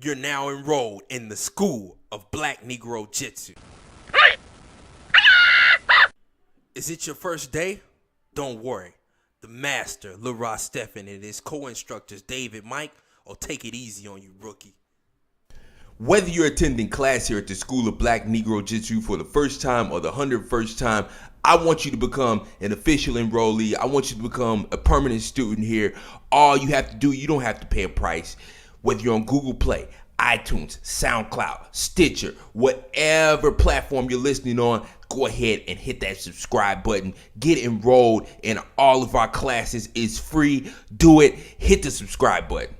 You're now enrolled in the school of BlackNegroJitsu. Is it your first day? Don't worry. The master, Rory Stephen, and his co-instructors, David, Mike, will take it easy on you, rookie. Whether you're attending class here at the School of BlackNegroJitsu for the first time or the 101st time, I want you to become an official enrollee. I want you to become a permanent student here. All you have to do, you don't have to pay a price. Whether you're on Google Play, iTunes, SoundCloud, Stitcher, whatever platform you're listening on, go ahead and hit that subscribe button. Get enrolled in all of our classes. It's free. Do it. Hit the subscribe button.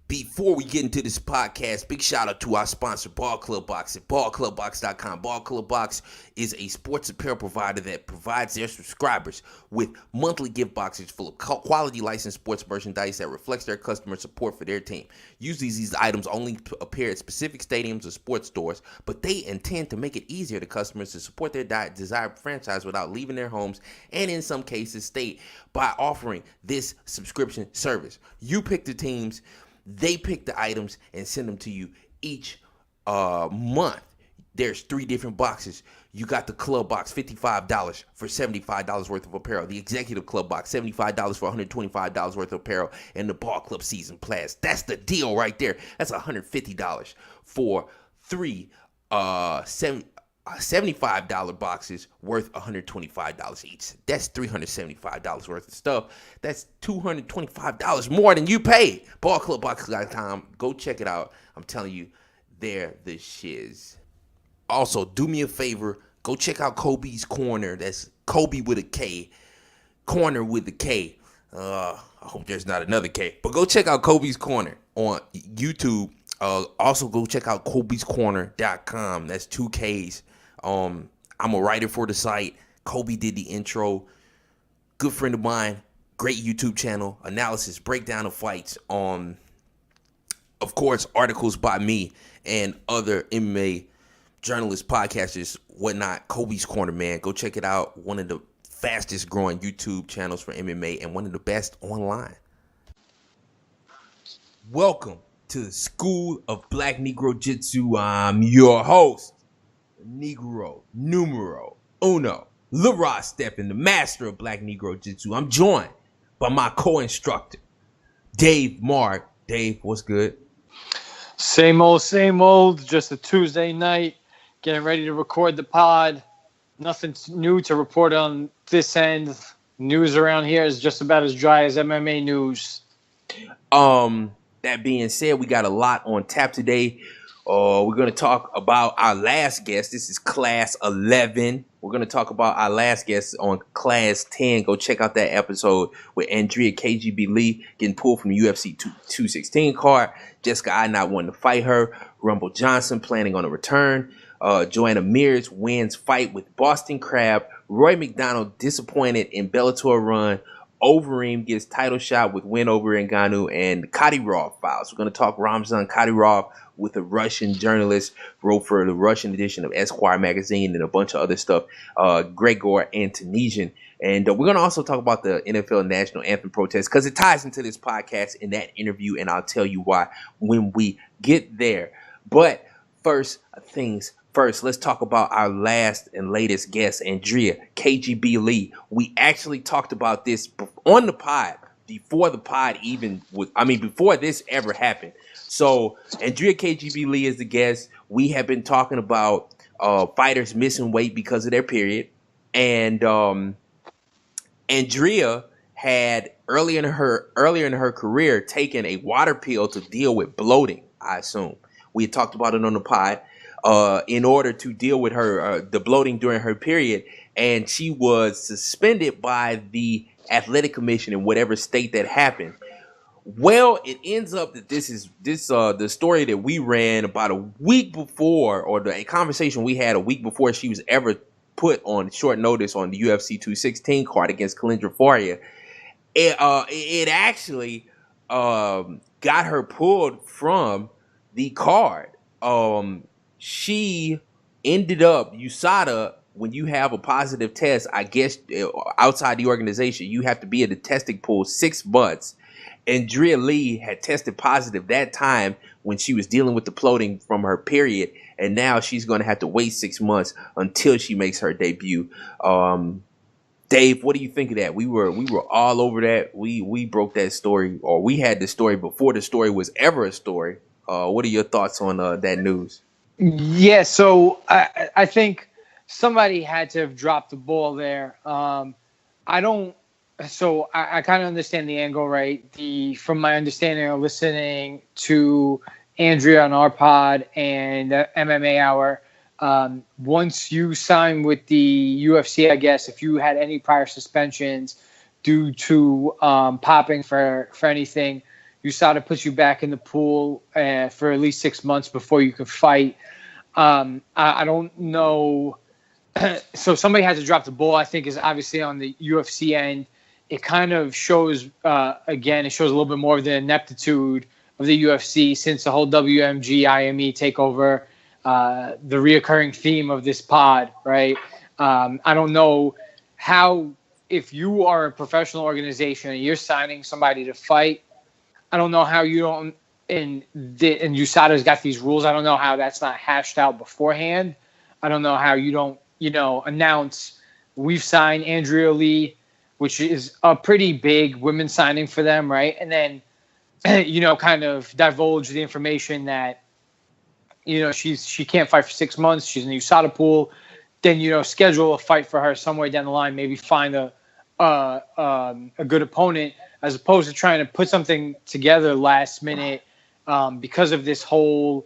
Before we get into this podcast, big shout out to our sponsor, Ball Club Box at ballclubbox.com. Ball Club Box is a sports apparel provider that provides their subscribers with monthly gift boxes full of quality licensed sports merchandise that reflects their customer support for their team. Usually these items only appear at specific stadiums or sports stores, but they intend to make it easier to customers to support their desired franchise without leaving their homes, and in some cases stay, by offering this subscription service. You pick the teams, they pick the items and send them to you each month. There's 3 different boxes. You got the club box, $55 for $75 worth of apparel. The executive club box, $75 for $125 worth of apparel. And the ball club season pass. That's the deal right there. That's $150 for 3 $75 boxes worth $125 each. That's $375 worth of stuff. That's $225 more than you paid. Ballclubbox.com. Go check it out. I'm telling you, they're the shiz. Also, do me a favor. Go check out Kobe's Corner. That's Kobe with a K. Corner with a K. I hope there's not another K. But go check out Kobe's Corner on YouTube. Also, go check out Kobe'sCorner.com. That's 2 Ks. I'm a writer for the site. Kobe did the intro. Good friend of mine. Great YouTube channel. Analysis, breakdown of fights. Of course, articles by me and other MMA journalists, podcasters, whatnot. Kobe's Corner, man. Go check it out. One of the fastest growing YouTube channels for MMA and one of the best online. Welcome to the School of BlackNegroJitsu. I'm your host, Negro Numero Uno, Rory Stephen, the master of BlackNegroJitsu. I'm joined by my co-instructor, Dave Mark. Dave, what's good? Same old. Just a Tuesday night, getting ready to record the pod. Nothing new to report on this end. News around here is just about as dry as MMA news. That being said, we got a lot on tap today. We're going to talk about our last guest. This is Class 11. We're going to talk about our last guest on Class 10. Go check out that episode with Andrea KGB Lee getting pulled from the UFC 216 card. Jessica I not wanting to fight her. Rumble Johnson planning on a return. Joanna Mears wins fight with Boston Crab. Roy McDonald disappointed in Bellator run. Overeem gets title shot with win over Ngannou, and Kadyrov files. We're going to talk Ramzan Kadyrov with a Russian journalist, wrote for the Russian edition of Esquire magazine and a bunch of other stuff, Gregor Antanesian. And we're going to also talk about the NFL National Anthem protest because it ties into this podcast in that interview, and I'll tell you why when we get there. But first things first, let's talk about our last and latest guest, Andrea KGB Lee. We actually talked about this on the pod before the pod even was, before this ever happened. So Andrea KGB Lee is the guest. We have been talking about fighters missing weight because of their period. And Andrea had earlier in her career taken a water pill to deal with bloating, I assume. We had talked about it on the pod. In order to deal with her the bloating during her period, and she was suspended by the athletic commission in whatever state that happened. Well, it ends up that the story that we ran about a week before, or the conversation we had a week before she was ever put on short notice on the UFC 216 card against Kalindra Faria. It actually got her pulled from the card. She ended up, USADA, when you have a positive test, I guess outside the organization, you have to be in the testing pool 6 months. Andrea Lee had tested positive that time when she was dealing with the bloating from her period, and now she's going to have to wait 6 months until she makes her debut. Dave, what do you think of that? We were all over that. We broke that story, or we had the story before the story was ever a story. What are your thoughts on that news? Yeah, so I think somebody had to have dropped the ball there. I don't. So I kind of understand the angle, right? From my understanding of listening to Andrea on our pod and MMA Hour, once you sign with the UFC, I guess if you had any prior suspensions due to popping for anything, USADA puts you back in the pool for at least 6 months before you can fight. I don't know. So somebody had to drop the ball, I think, is obviously on the UFC end. It kind of shows, again, it shows a little bit more of the ineptitude of the UFC since the whole WMG, IME takeover, the reoccurring theme of this pod, right? I don't know how, if you are a professional organization and you're signing somebody to fight, I don't know how you don't, and USADA's got these rules. I don't know how that's not hashed out beforehand. I don't know how you don't, announce we've signed Andrea Lee, which is a pretty big women's signing for them, right? And then, kind of divulge the information that, she can't fight for 6 months. She's in the USADA pool. Then, schedule a fight for her somewhere down the line. Maybe find a good opponent, as opposed to trying to put something together last minute because of this whole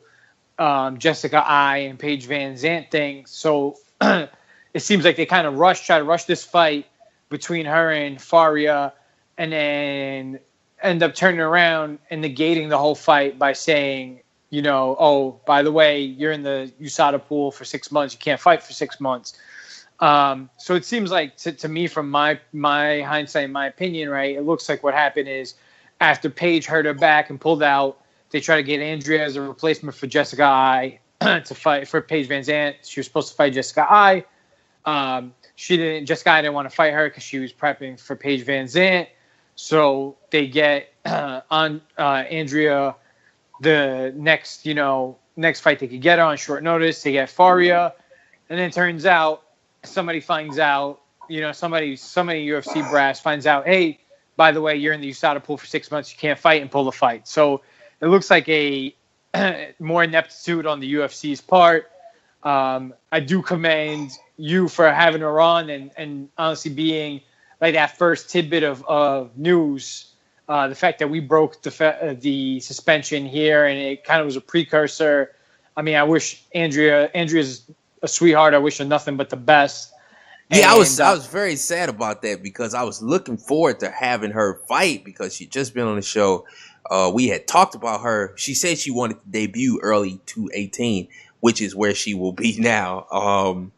Jessica I and Paige Van Zandt thing. So it seems like they kind of try to rush this fight between her and Faria, and then end up turning around and negating the whole fight by saying, oh, by the way, you're in the USADA pool for 6 months. You can't fight for 6 months. So it seems like to me, from my hindsight, my opinion, right, it looks like what happened is after Paige hurt her back and pulled out, they tried to get Andrea as a replacement for Jessica I to fight for Paige Van Zandt. She was supposed to fight Jessica I. Jessica I didn't want to fight her because she was prepping for Paige Van Zandt. So they get on Andrea the next fight they could get her on short notice. They get Faria, and then it turns out somebody finds out, somebody UFC brass finds out, hey, by the way, you're in the USADA pool for 6 months. You can't fight, and pull the fight. So it looks like a more ineptitude on the UFC's part. I do commend you for having her on and honestly being like that first tidbit of news. The fact that we broke the suspension here, and it kind of was a precursor. I mean, I wish Andrea's a sweetheart. I wish her nothing but the best. Yeah, I was very sad about that because I was looking forward to having her fight because she'd just been on the show. We had talked about her. She said she wanted to debut early 2018, which is where she will be now.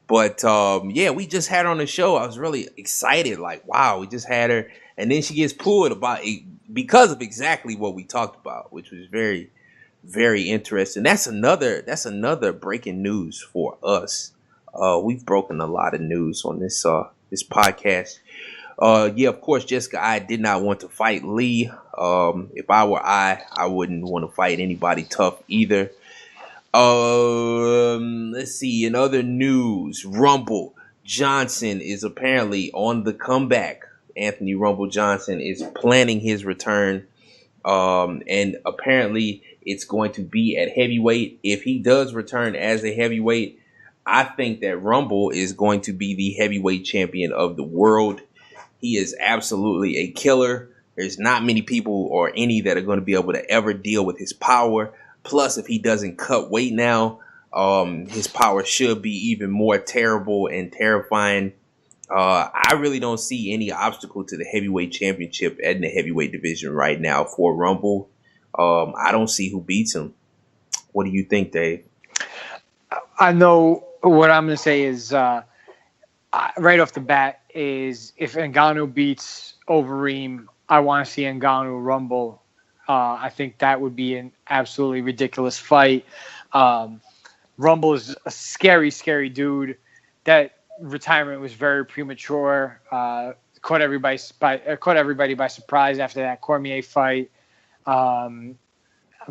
But yeah, we just had her on the show. I was really excited. Like, wow, we just had her. And then she gets pulled because of exactly what we talked about, which was very, very interesting. That's another breaking news for us. We've broken a lot of news on this podcast. Yeah, of course, Jessica I did not want to fight Lee. If I were I wouldn't want to fight anybody tough either. Let's see. In other news, Rumble Johnson is apparently on the comeback. Anthony Rumble Johnson is planning his return. And apparently it's going to be at heavyweight. If he does return as a heavyweight, I think that Rumble is going to be the heavyweight champion of the world. He is absolutely a killer. There's not many people or any that are going to be able to ever deal with his power. Plus, if he doesn't cut weight now, his power should be even more terrible and terrifying. I really don't see any obstacle to the heavyweight championship in the heavyweight division right now for Rumble. I don't see who beats him. What do you think, Dave? I know what I'm going to say is right off the bat is if Ngannou beats Overeem, I want to see Ngannou Rumble. I think that would be an absolutely ridiculous fight. Rumble is a scary, scary dude. That retirement was very premature. caught everybody by surprise after that Cormier fight. From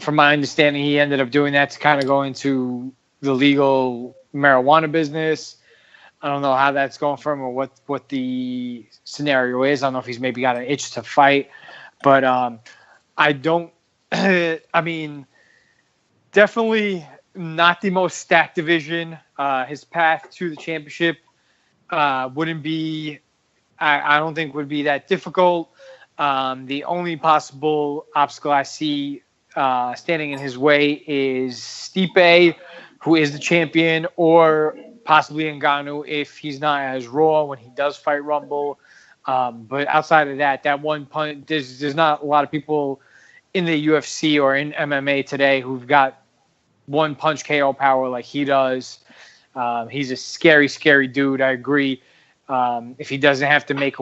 my understanding, he ended up doing that to kind of go into the legal marijuana business. I don't know how that's going for him or what the scenario is. I don't know if he's maybe got an itch to fight, but I don't. I mean, definitely not the most stacked division. His path to the championship wouldn't be. I don't think would be that difficult. The only possible obstacle I see standing in his way is Stipe, who is the champion, or possibly Ngannou if he's not as raw when he does fight Rumble. But outside of that one punch, there's not a lot of people in the UFC or in MMA today who've got one punch KO power like he does. He's a scary, scary dude. I agree. If he doesn't have to make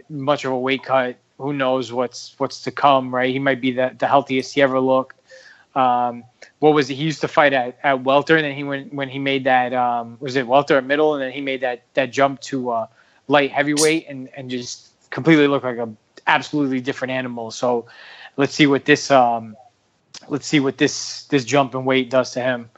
much of a weight cut, who knows what's to come, right? He might be the healthiest he ever looked. What was it? He used to fight at welter, and then he when he made that was it welter or middle, and then he made that jump to light heavyweight and just completely looked like a absolutely different animal. So let's see what this jump in weight does to him.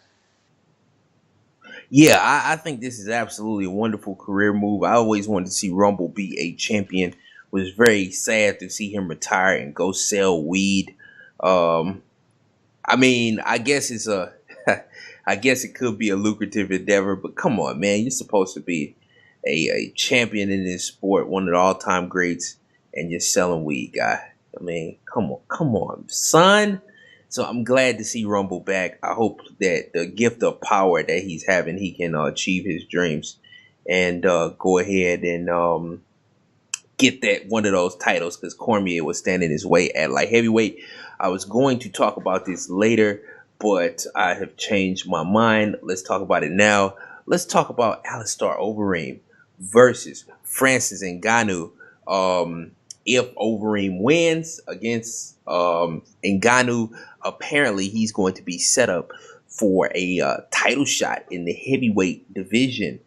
Yeah, I think this is absolutely a wonderful career move. I always wanted to see Rumble be a champion. It was very sad to see him retire and go sell weed. I mean, I guess I guess it could be a lucrative endeavor, but come on, man, you're supposed to be a champion in this sport, one of the all-time greats, and you're selling weed, guy. I mean, come on, son. So I'm glad to see Rumble back. I hope that the gift of power that he's having, he can achieve his dreams and go ahead and get that one of those titles, because Cormier was standing his way at light heavyweight. I was going to talk about this later, but I have changed my mind. Let's talk about it now. Let's talk about Alistair Overeem versus Francis Ngannou. If Overeem wins against Ngannou, apparently he's going to be set up for a title shot in the heavyweight division.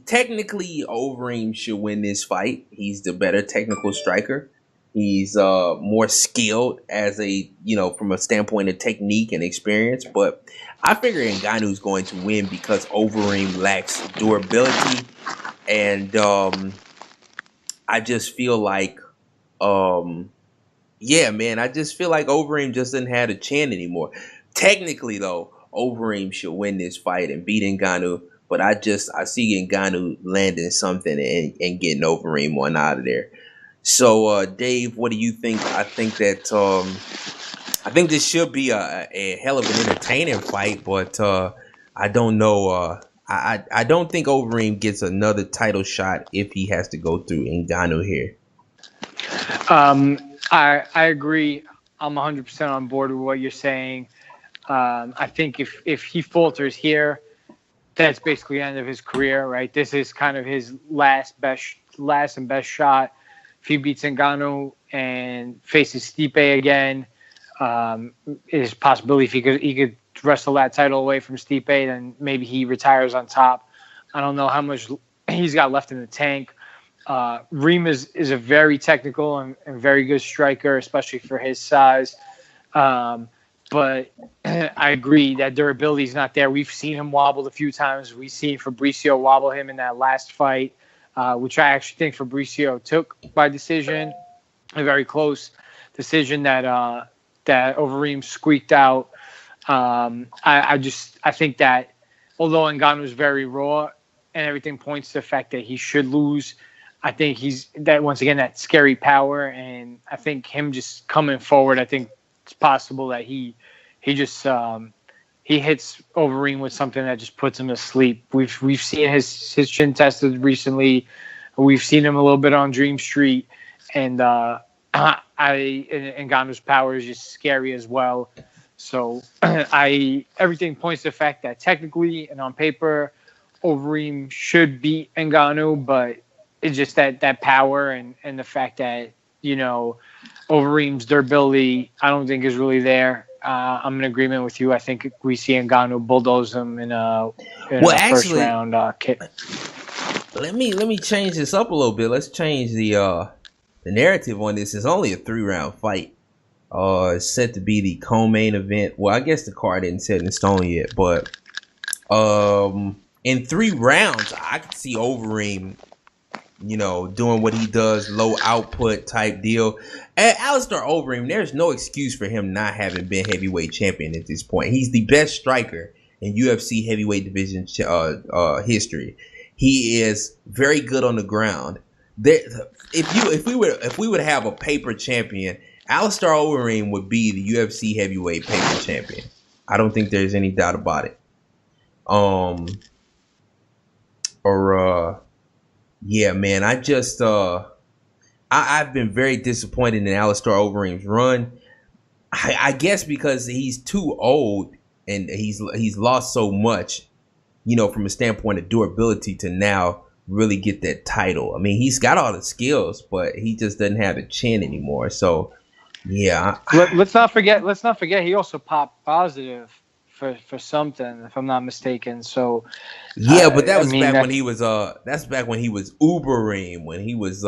Technically Overeem should win this fight. He's the better technical striker. He's more skilled as from a standpoint of technique and experience. But I figure Ngannou's going to win because Overeem lacks durability. And I just feel like, I just feel like Overeem just doesn't have a chance anymore. Technically, though, Overeem should win this fight and beat Ngannou. But I see Ngannou landing something and getting Overeem one out of there. So, Dave, what do you think? I think this should be a hell of an entertaining fight, but I don't know. I don't think Overeem gets another title shot if he has to go through Ngannou here. I agree. I'm 100% on board with what you're saying. I think if he falters here, that's basically the end of his career, right? This is kind of his last and best shot. If he beats Ngannou and faces Stipe again, is a possibility if he could wrestle that title away from Stipe, then maybe he retires on top. I don't know how much he's got left in the tank. Reem is a very technical and very good striker, especially for his size. But I agree that durability is not there. We've seen him wobble a few times. We've seen Fabricio wobble him in that last fight, which I actually think Fabricio took by decision, a very close decision that Overeem squeaked out. I think that although Ngannou is very raw and everything points to the fact that he should lose, I think he's that once again that scary power, and I think him just coming forward, I think it's possible that he just he hits Overeem with something that just puts him to sleep. We've seen his chin tested recently. We've seen him a little bit on Dream Street, and Ngannou's power is just scary as well. So everything points to the fact that technically and on paper, Overeem should beat Ngannou, but it's just that power and the fact that Overeem's durability I don't think is really there. I'm in agreement with you. I think we see Ngannou bulldoze him in a first round kick. Let me change this up a little bit. Let's change the narrative on this. It's only a 3-round fight. It's set to be the co-main event. Well, I guess the card isn't set in stone yet, but in 3 rounds, I could see Overeem, doing what he does, low output type deal. Alistair Overeem, there's no excuse for him not having been heavyweight champion at this point. He's the best striker in UFC heavyweight division history. He is very good on the ground. If we would have a paper champion, Alistair Overeem would be the UFC heavyweight paper champion. I don't think there's any doubt about it. Yeah, man, I've been very disappointed in Alistair Overeem's run. I guess because he's too old and he's lost so much, from a standpoint of durability to now really get that title. I mean, he's got all the skills, but he just doesn't have the chin anymore. So, yeah. Let's not forget. He also popped positive for something, if I'm not mistaken. So yeah, but that was back when he was that's back when he was Ubereem, when he was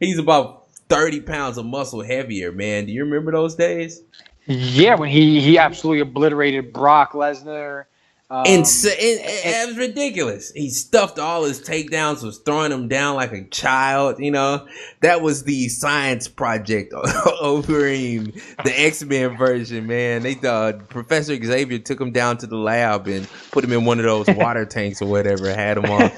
he's about 30 pounds of muscle heavier, man. Do you remember those days? Yeah, when he absolutely obliterated Brock Lesnar. It was ridiculous. He stuffed all his takedowns, was throwing them down like a child. That was the science project Overeem, the X-Men version, man. Professor Xavier took him down to the lab and put him in one of those water tanks or whatever, had him on.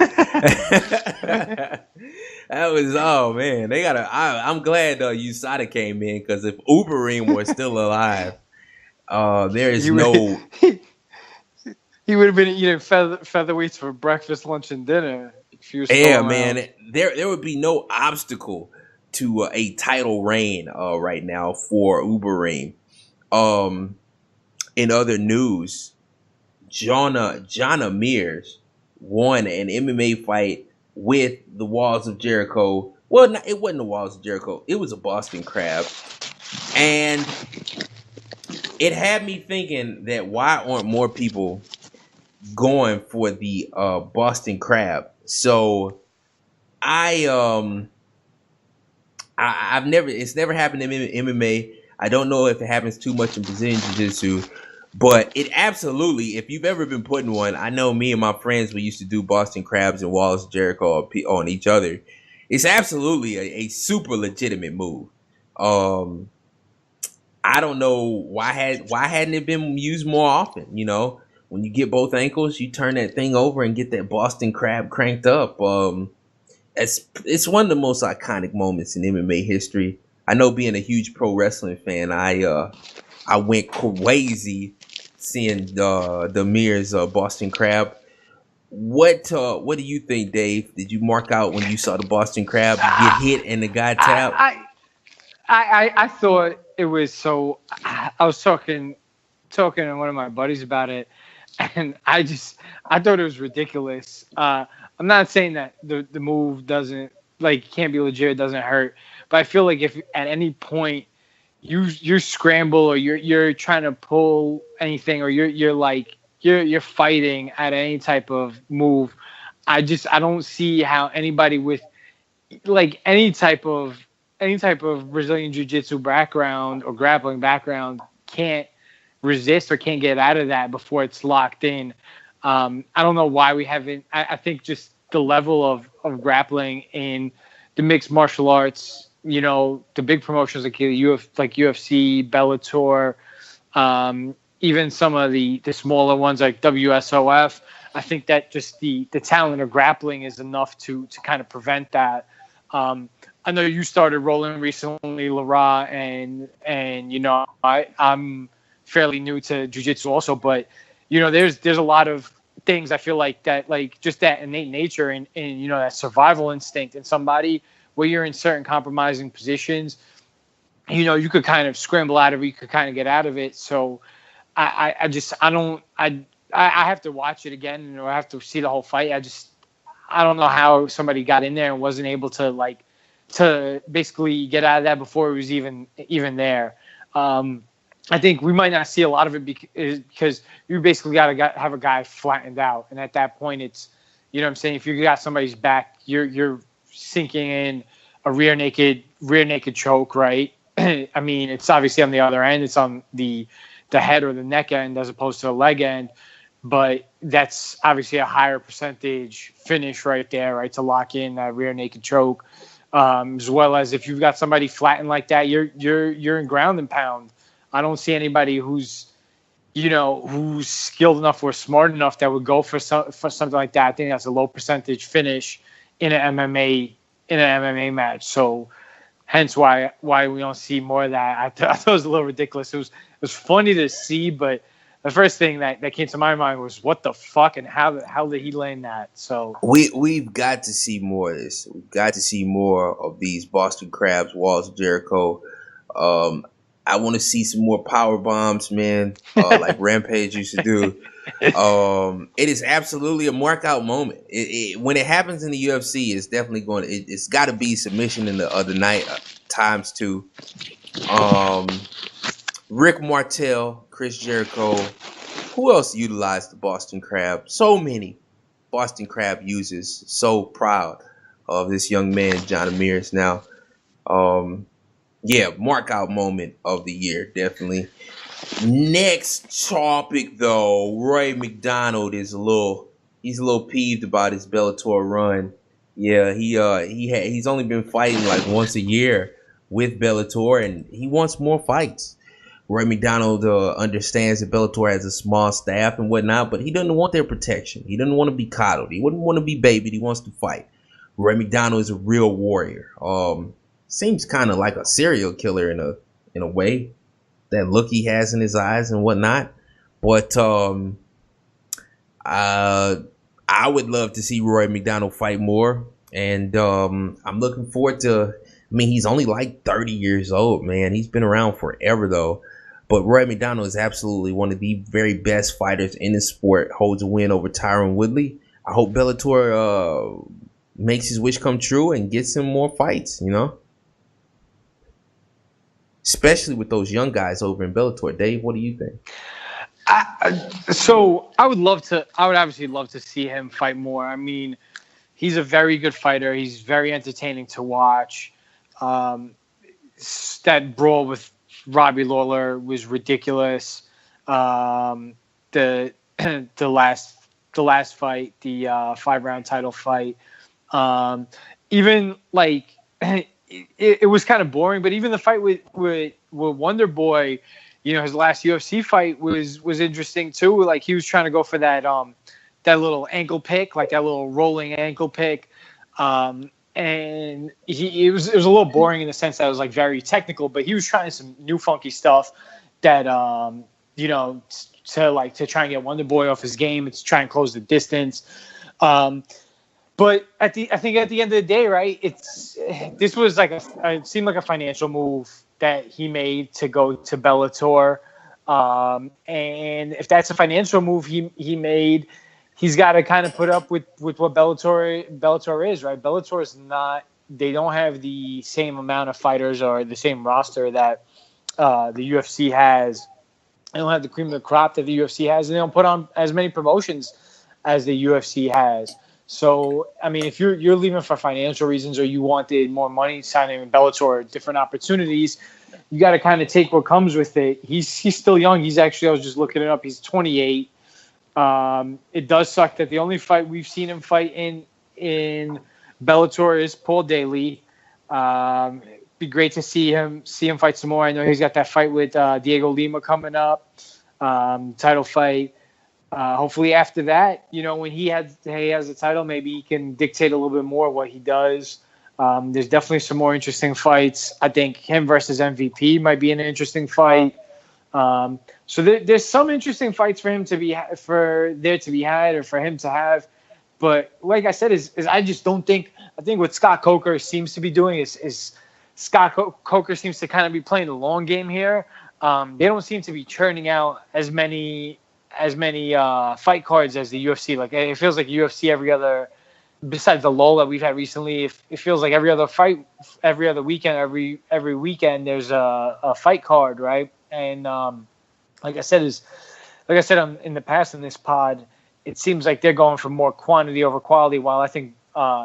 That was, oh man, I'm glad USADA came in, because if Overeem were still alive, there is no. He would have been eating featherweights for breakfast, lunch, and dinner. If he was man, there would be no obstacle to a title reign right now for Overeem. In other news, Jonna Mears won an MMA fight with the Walls of Jericho. Well, it wasn't the Walls of Jericho. It was a Boston Crab. And it had me thinking that why aren't more people going for the Boston Crab? So it's never happened in MMA. I don't know if it happens too much in Brazilian Jiu-Jitsu, but it absolutely, if you've ever been put in one, I know me and my friends, we used to do Boston Crabs and Walls of Jericho on each other. It's absolutely a super legitimate move. I don't know why hadn't it been used more often, When you get both ankles, you turn that thing over and get that Boston Crab cranked up. It's one of the most iconic moments in MMA history. I know, being a huge pro wrestling fan, I went crazy seeing the Mears Boston Crab. What do you think, Dave? Did you mark out when you saw the Boston Crab get hit and the guy tap? I thought it was so. I was talking to one of my buddies about it. And I thought it was ridiculous. I'm not saying that the move doesn't, can't be legit, it doesn't hurt. But I feel like if at any point you scramble or you're trying to pull anything, or you're fighting at any type of move, I don't see how anybody with any type of Brazilian Jiu-Jitsu background or grappling background can't resist or can't get out of that before it's locked in. I don't know why we haven't. I think just the level of grappling in the mixed martial arts, the big promotions like UFC, Bellator, even some of the smaller ones like WSOF. I think that just the talent of grappling is enough to kind of prevent that. I know you started rolling recently, Lara, and I'm fairly new to jiu-jitsu also, but there's a lot of things I feel like that, just that innate nature and that survival instinct in somebody where you're in certain compromising positions, you could kind of scramble out of it, you could kind of get out of it. So I have to watch it again, or I have to see the whole fight. I don't know how somebody got in there and wasn't able to basically get out of that before it was even there. I think we might not see a lot of it because you basically got to have a guy flattened out, and at that point, it's, you know what I'm saying. If you got somebody's back, you're sinking in a rear naked choke, right? I mean, it's obviously on the other end. It's on the head or the neck end as opposed to the leg end, but that's obviously a higher percentage finish right there, right, to lock in that rear naked choke. As well as if you've got somebody flattened like that, you're in ground and pound. I don't see anybody who's skilled enough or smart enough that would go for something like that. I think that's a low percentage finish in an MMA match. So hence why we don't see more of that. I thought it was a little ridiculous. It was funny to see, but the first thing that came to my mind was what the fuck and how did he land that? So we've got to see more of this. We've got to see more of these Boston Crabs, Walls of Jericho. I want to see some more power bombs, man, like Rampage used to do. It is absolutely a mark-out moment. When it happens in the UFC, it's definitely it's got to be submission in the other night times 2. Rick Martel, Chris Jericho. Who else utilized the Boston Crab? So many Boston Crab users. So proud of this young man, Jonna Mears. Now, yeah, mark out moment of the year, definitely. Next topic, though, Rory McDonald is a little peeved about his Bellator run. Yeah, he's only been fighting like once a year with Bellator, and he wants more fights. Rory McDonald understands that Bellator has a small staff and whatnot, but he doesn't want their protection. He doesn't want to be coddled. He wouldn't want to be babied. He wants to fight. Rory McDonald is a real warrior. Seems kind of like a serial killer in a way, that look he has in his eyes and whatnot. But I would love to see Rory McDonald fight more, and I'm looking forward to. I mean, he's only like 30 years old, man. He's been around forever, though. But Rory McDonald is absolutely one of the very best fighters in the sport. Holds a win over Tyron Woodley. I hope Bellator makes his wish come true and gets him more fights, you know? Especially with those young guys over in Bellator. Dave, what do you think? So I would obviously love to see him fight more. I mean, he's a very good fighter. He's very entertaining to watch. That brawl with Robbie Lawler was ridiculous. The last fight, the 5-round title fight, even like it was kind of boring. But even the fight with Wonder Boy, you know, his last UFC fight was interesting too. Like he was trying to go for that little ankle pick, like that little rolling ankle pick. And it was a little boring in the sense that it was like very technical, but he was trying some new funky stuff that you know, to try and get Wonder Boy off his game. It's try and close the distance. But I think at the end of the day, right? This was like it seemed like a financial move that he made to go to Bellator, and if that's a financial move he made, he's got to kind of put up with what Bellator is, right? Bellator is not. They don't have the same amount of fighters or the same roster that the UFC has. They don't have the cream of the crop that the UFC has, and they don't put on as many promotions as the UFC has. So, I mean, if you're leaving for financial reasons or you wanted more money, signing in Bellator, different opportunities, you got to kind of take what comes with it. He's still young. He's actually, I was just looking it up, he's 28. It does suck that the only fight we've seen him fight in Bellator is Paul Daly. It'd be great to see him fight some more. I know he's got that fight with Diego Lima coming up, title fight. Hopefully after that, you know, when he has the title, maybe he can dictate a little bit more what he does. There's definitely some more interesting fights. I think him versus MVP might be an interesting fight. So there's some interesting fights for him to be had or for him to have. But like I said, is I just don't think. I think what Scott Coker seems to be doing is Scott Coker seems to kind of be playing the long game here. They don't seem to be churning out as many fight cards as the UFC. Like it feels like UFC every other, besides the lull that we've had recently, it feels like every other fight, every other weekend, every weekend there's a fight card, right? And like I said, in the past in this pod, it seems like they're going for more quantity over quality. While I think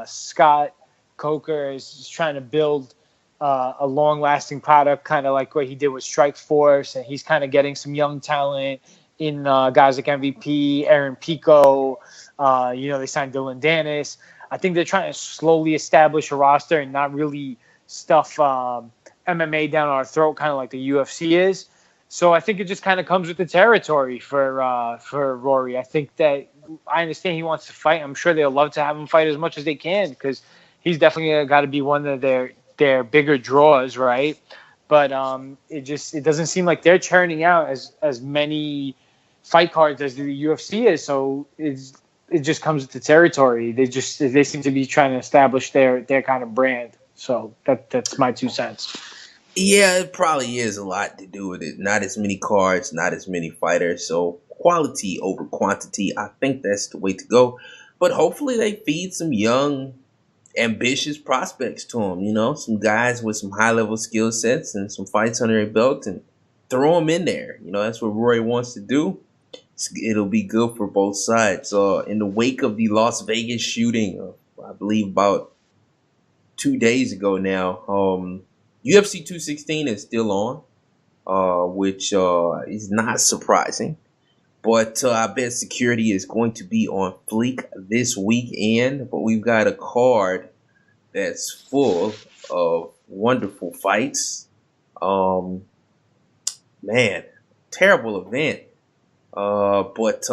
Scott Coker is trying to build a long-lasting product, kind of like what he did with Strikeforce, and he's kind of getting some young talent in guys like MVP, Aaron Pico. They signed Dylan Dennis. I think they're trying to slowly establish a roster and not really stuff MMA down our throat, kind of like the UFC is. So I think it just kind of comes with the territory for Rory. I think that I understand he wants to fight. I'm sure they'll love to have him fight as much as they can because he's definitely got to be one of their bigger draws, right? But it doesn't seem like they're churning out as many fight cards as the UFC is. So it just comes with the territory. They seem to be trying to establish their kind of brand. So that's my 2 cents. Yeah, it probably is a lot to do with it. Not as many cards, not as many fighters. So quality over quantity. I think that's the way to go. But hopefully they feed some young, ambitious prospects to them. You know, some guys with some high-level skill sets and some fights under their belt and throw them in there. You know, that's what Rory wants to do. It'll be good for both sides. In the wake of the Las Vegas shooting, I believe about 2 days ago now, UFC 216 is still on, which is not surprising. But I bet security is going to be on fleek this weekend. But we've got a card that's full of wonderful fights. Man, terrible event. But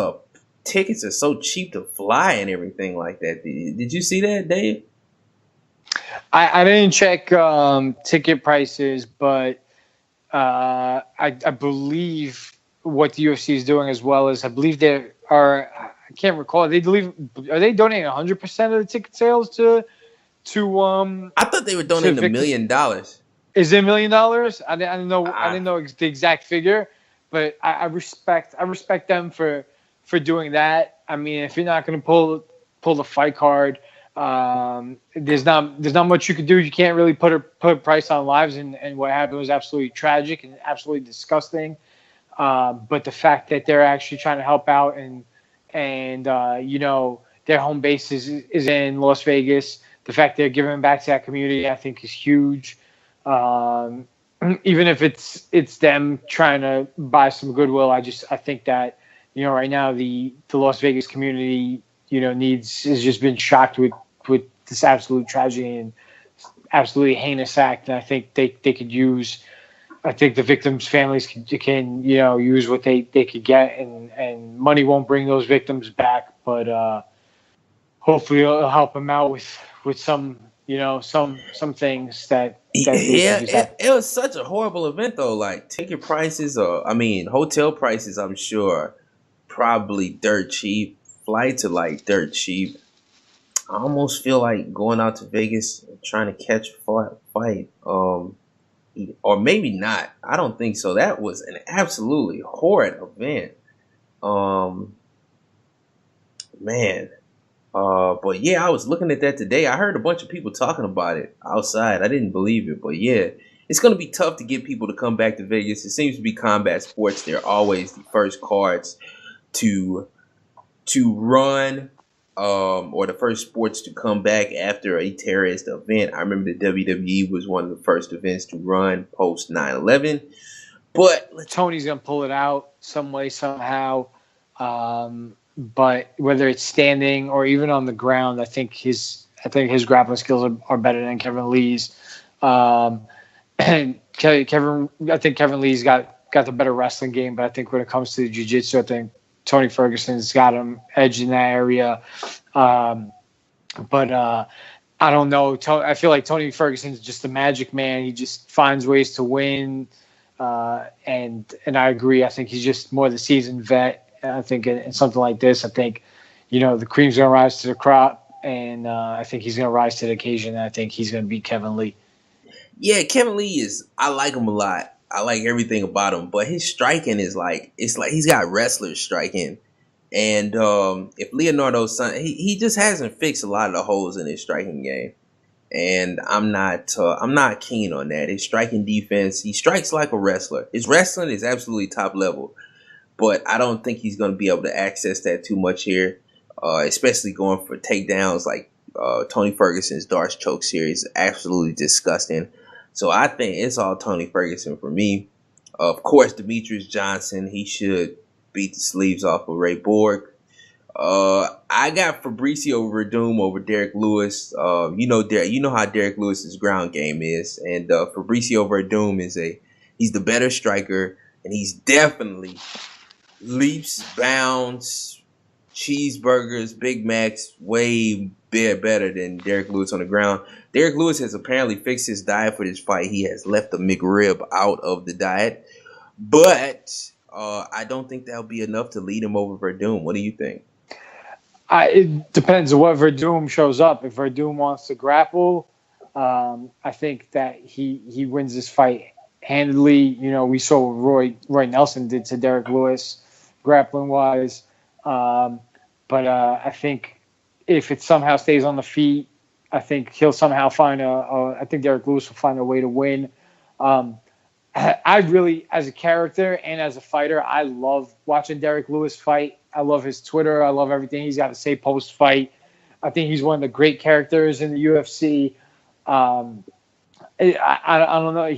tickets are so cheap to fly and everything like that. Did you see that, Dave? I didn't check ticket prices, but I believe what the UFC is doing as well is I believe they are. I can't recall. Are they donating 100% of the ticket sales to? I thought they were donating $1 million. Is it $1 million? I didn't know. I didn't know the exact figure, but I respect them for doing that. I mean, if you're not going to pull the fight card. There's not much you can do. You can't really put a price on lives, and what happened was absolutely tragic and absolutely disgusting. But the fact that they're actually trying to help out and their home base is in Las Vegas. The fact they're giving back to that community, I think, is huge. Even if it's them trying to buy some goodwill, I think that right now the Las Vegas community has just been shocked with this absolute tragedy and absolutely heinous act. And I think they could use, I think the victims' families can use what they could get, and money won't bring those victims back, but hopefully it'll help them out with some things that it was such a horrible event though. Like ticket prices hotel prices, I'm sure probably dirt cheap. Flights are like dirt cheap. I almost feel like going out to Vegas and trying to catch a fight. Or maybe not. I don't think so. That was an absolutely horrid event. But yeah, I was looking at that today. I heard a bunch of people talking about it outside. I didn't believe it, but yeah, it's going to be tough to get people to come back to Vegas. It seems to be combat sports. They're always the first cards to run. Or the first sports to come back after a terrorist event. I remember the WWE was one of the first events to run post 9/11. But Tony's gonna pull it out some way, somehow. But whether it's standing or even on the ground, I think his grappling skills are better than Kevin Lee's. And I think Kevin Lee's got the better wrestling game, but I think when it comes to the jiu-jitsu, I think Tony Ferguson's got him edged in that area. But I don't know. I feel like Tony Ferguson's just a magic man. He just finds ways to win. And I agree. I think he's just more the seasoned vet. I think in something like this, I think, the cream's going to rise to the crop. And I think he's going to rise to the occasion. And I think he's going to beat Kevin Lee. Yeah, Kevin Lee I like him a lot. I like everything about him, but his striking is it's like he's got wrestlers striking. And if Leonardo's son, he just hasn't fixed a lot of the holes in his striking game. and I'm not keen on that. His striking defense, he strikes like a wrestler. His wrestling is absolutely top level, but I don't think he's going to be able to access that too much here, especially going for takedowns like Tony Ferguson's Darce choke series. Absolutely disgusting. So I think it's all Tony Ferguson for me. Of course, Demetrius Johnson, he should beat the sleeves off of Ray Borg. I got Fabricio Verdum over Derek Lewis. You know how Derek Lewis's ground game is, and Fabricio Verdum he's the better striker, and he's definitely leaps, bounds, cheeseburgers, Big Macs, way better than Derek Lewis on the ground. Derek Lewis has apparently fixed his diet for this fight. He has left the McRib out of the diet, but I don't think that'll be enough to lead him over Verdum. What do you think? It depends on what Verdum shows up. If Verdum wants to grapple, I think that he wins this fight handedly. You know, we saw what Roy Nelson did to Derek Lewis, grappling wise. But I think if it somehow stays on the feet, I think he'll somehow find I think Derek Lewis will find a way to win. I really, as a character and as a fighter, I love watching Derek Lewis fight. I love his Twitter. I love everything he's got to say post-fight. I think he's one of the great characters in the UFC. I don't know. I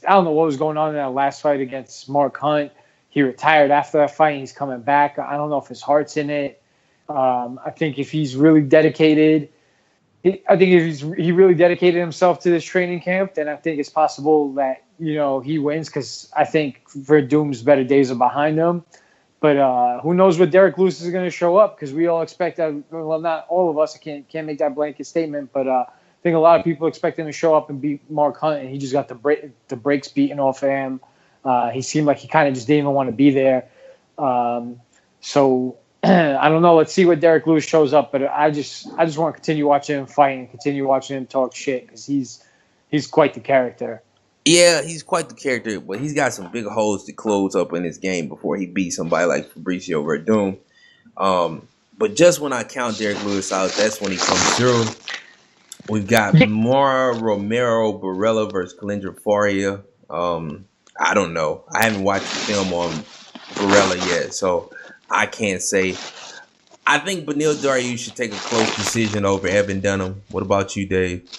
don't know what was going on in that last fight against Mark Hunt. He retired after that fight, and he's coming back. I don't know if his heart's in it. I think if he's really dedicated, he really dedicated himself to this training camp, then I think it's possible that, you know, he wins, because I think Verdum's better days are behind him. But who knows what Derek Lewis is going to show up, because we all expect that. Well, not all of us. I can't make that blanket statement, but I think a lot of people expect him to show up and beat Mark Hunt, and he just got the brakes beaten off of him. He seemed like he kind of just didn't even want to be there. So I don't know. Let's see what Derek Lewis shows up, but I just want to continue watching him fight and continue watching him talk shit, because he's quite the character. Yeah, he's quite the character, but he's got some big holes to close up in his game before he beats somebody like Fabricio Verdum. But just when I count Derek Lewis out, that's when he comes through. We've got Mora Romero Barella versus Kalindra Faria. I don't know. I haven't watched the film on Barella yet, so I can't say. I think Beneil Dariush should take a close decision over Evan Dunham. What about you, Dave?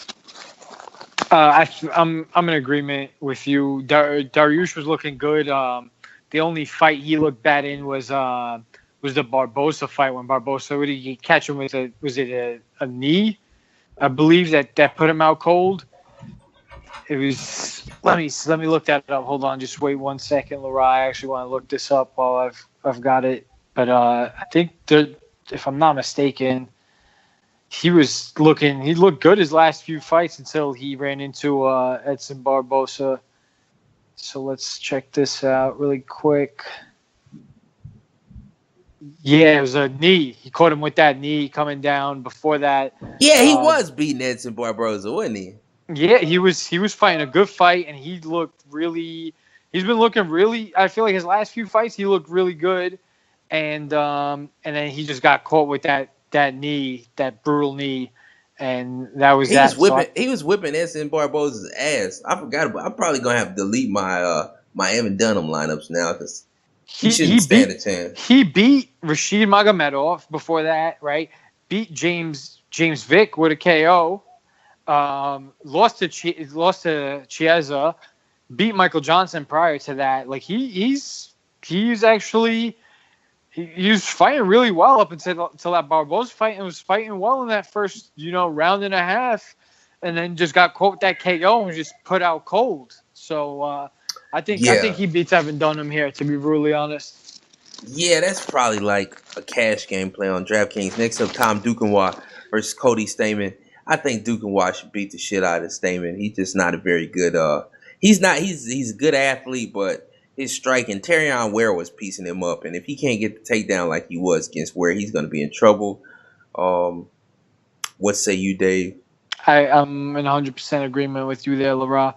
I'm in agreement with you. Dariush was looking good. The only fight he looked bad in was the Barbosa fight, when Barbosa, what did he catch him with? Was it a knee? I believe that put him out cold. It was. Let me look that up. Hold on, just wait 1 second, Laura. I actually want to look this up while I've got it. But I think if I'm not mistaken, he looked good his last few fights until he ran into Edson Barbosa. So let's check this out really quick. Yeah, it was a knee. He caught him with that knee coming down. Before that, yeah, he was beating Edson Barbosa, wasn't he? Yeah, he was fighting a good fight, and he's been looking really. I feel like his last few fights he looked really good, and then he just got caught with that knee, that brutal knee, and that was that. He was whipping Edson Barbosa's ass. I forgot about. I'm probably gonna have to delete my Evan Dunham lineups now, because he shouldn't stand a chance. He beat Rashid Magomedov before that, right? Beat James Vick with a KO. Lost to Chiesa, beat Michael Johnson prior to that. Like he was fighting really well up until that Barbosa fight, and was fighting well in that first round and a half, and then just got caught with that KO and was just put out cold. So I think he beats Evan Dunham here, to be brutally honest. Yeah, that's probably like a cash game play on DraftKings. Next up, Tom Duquesnoy versus Cody Stamann. I think Duquesnoy should beat the shit out of Stamann. He's just not a very good. He's a good athlete, but his striking, Terrion Ware was piecing him up, and if he can't get the takedown like he was against Ware, he's going to be in trouble. What say you, Dave? I'm in 100% agreement with you there, Lara.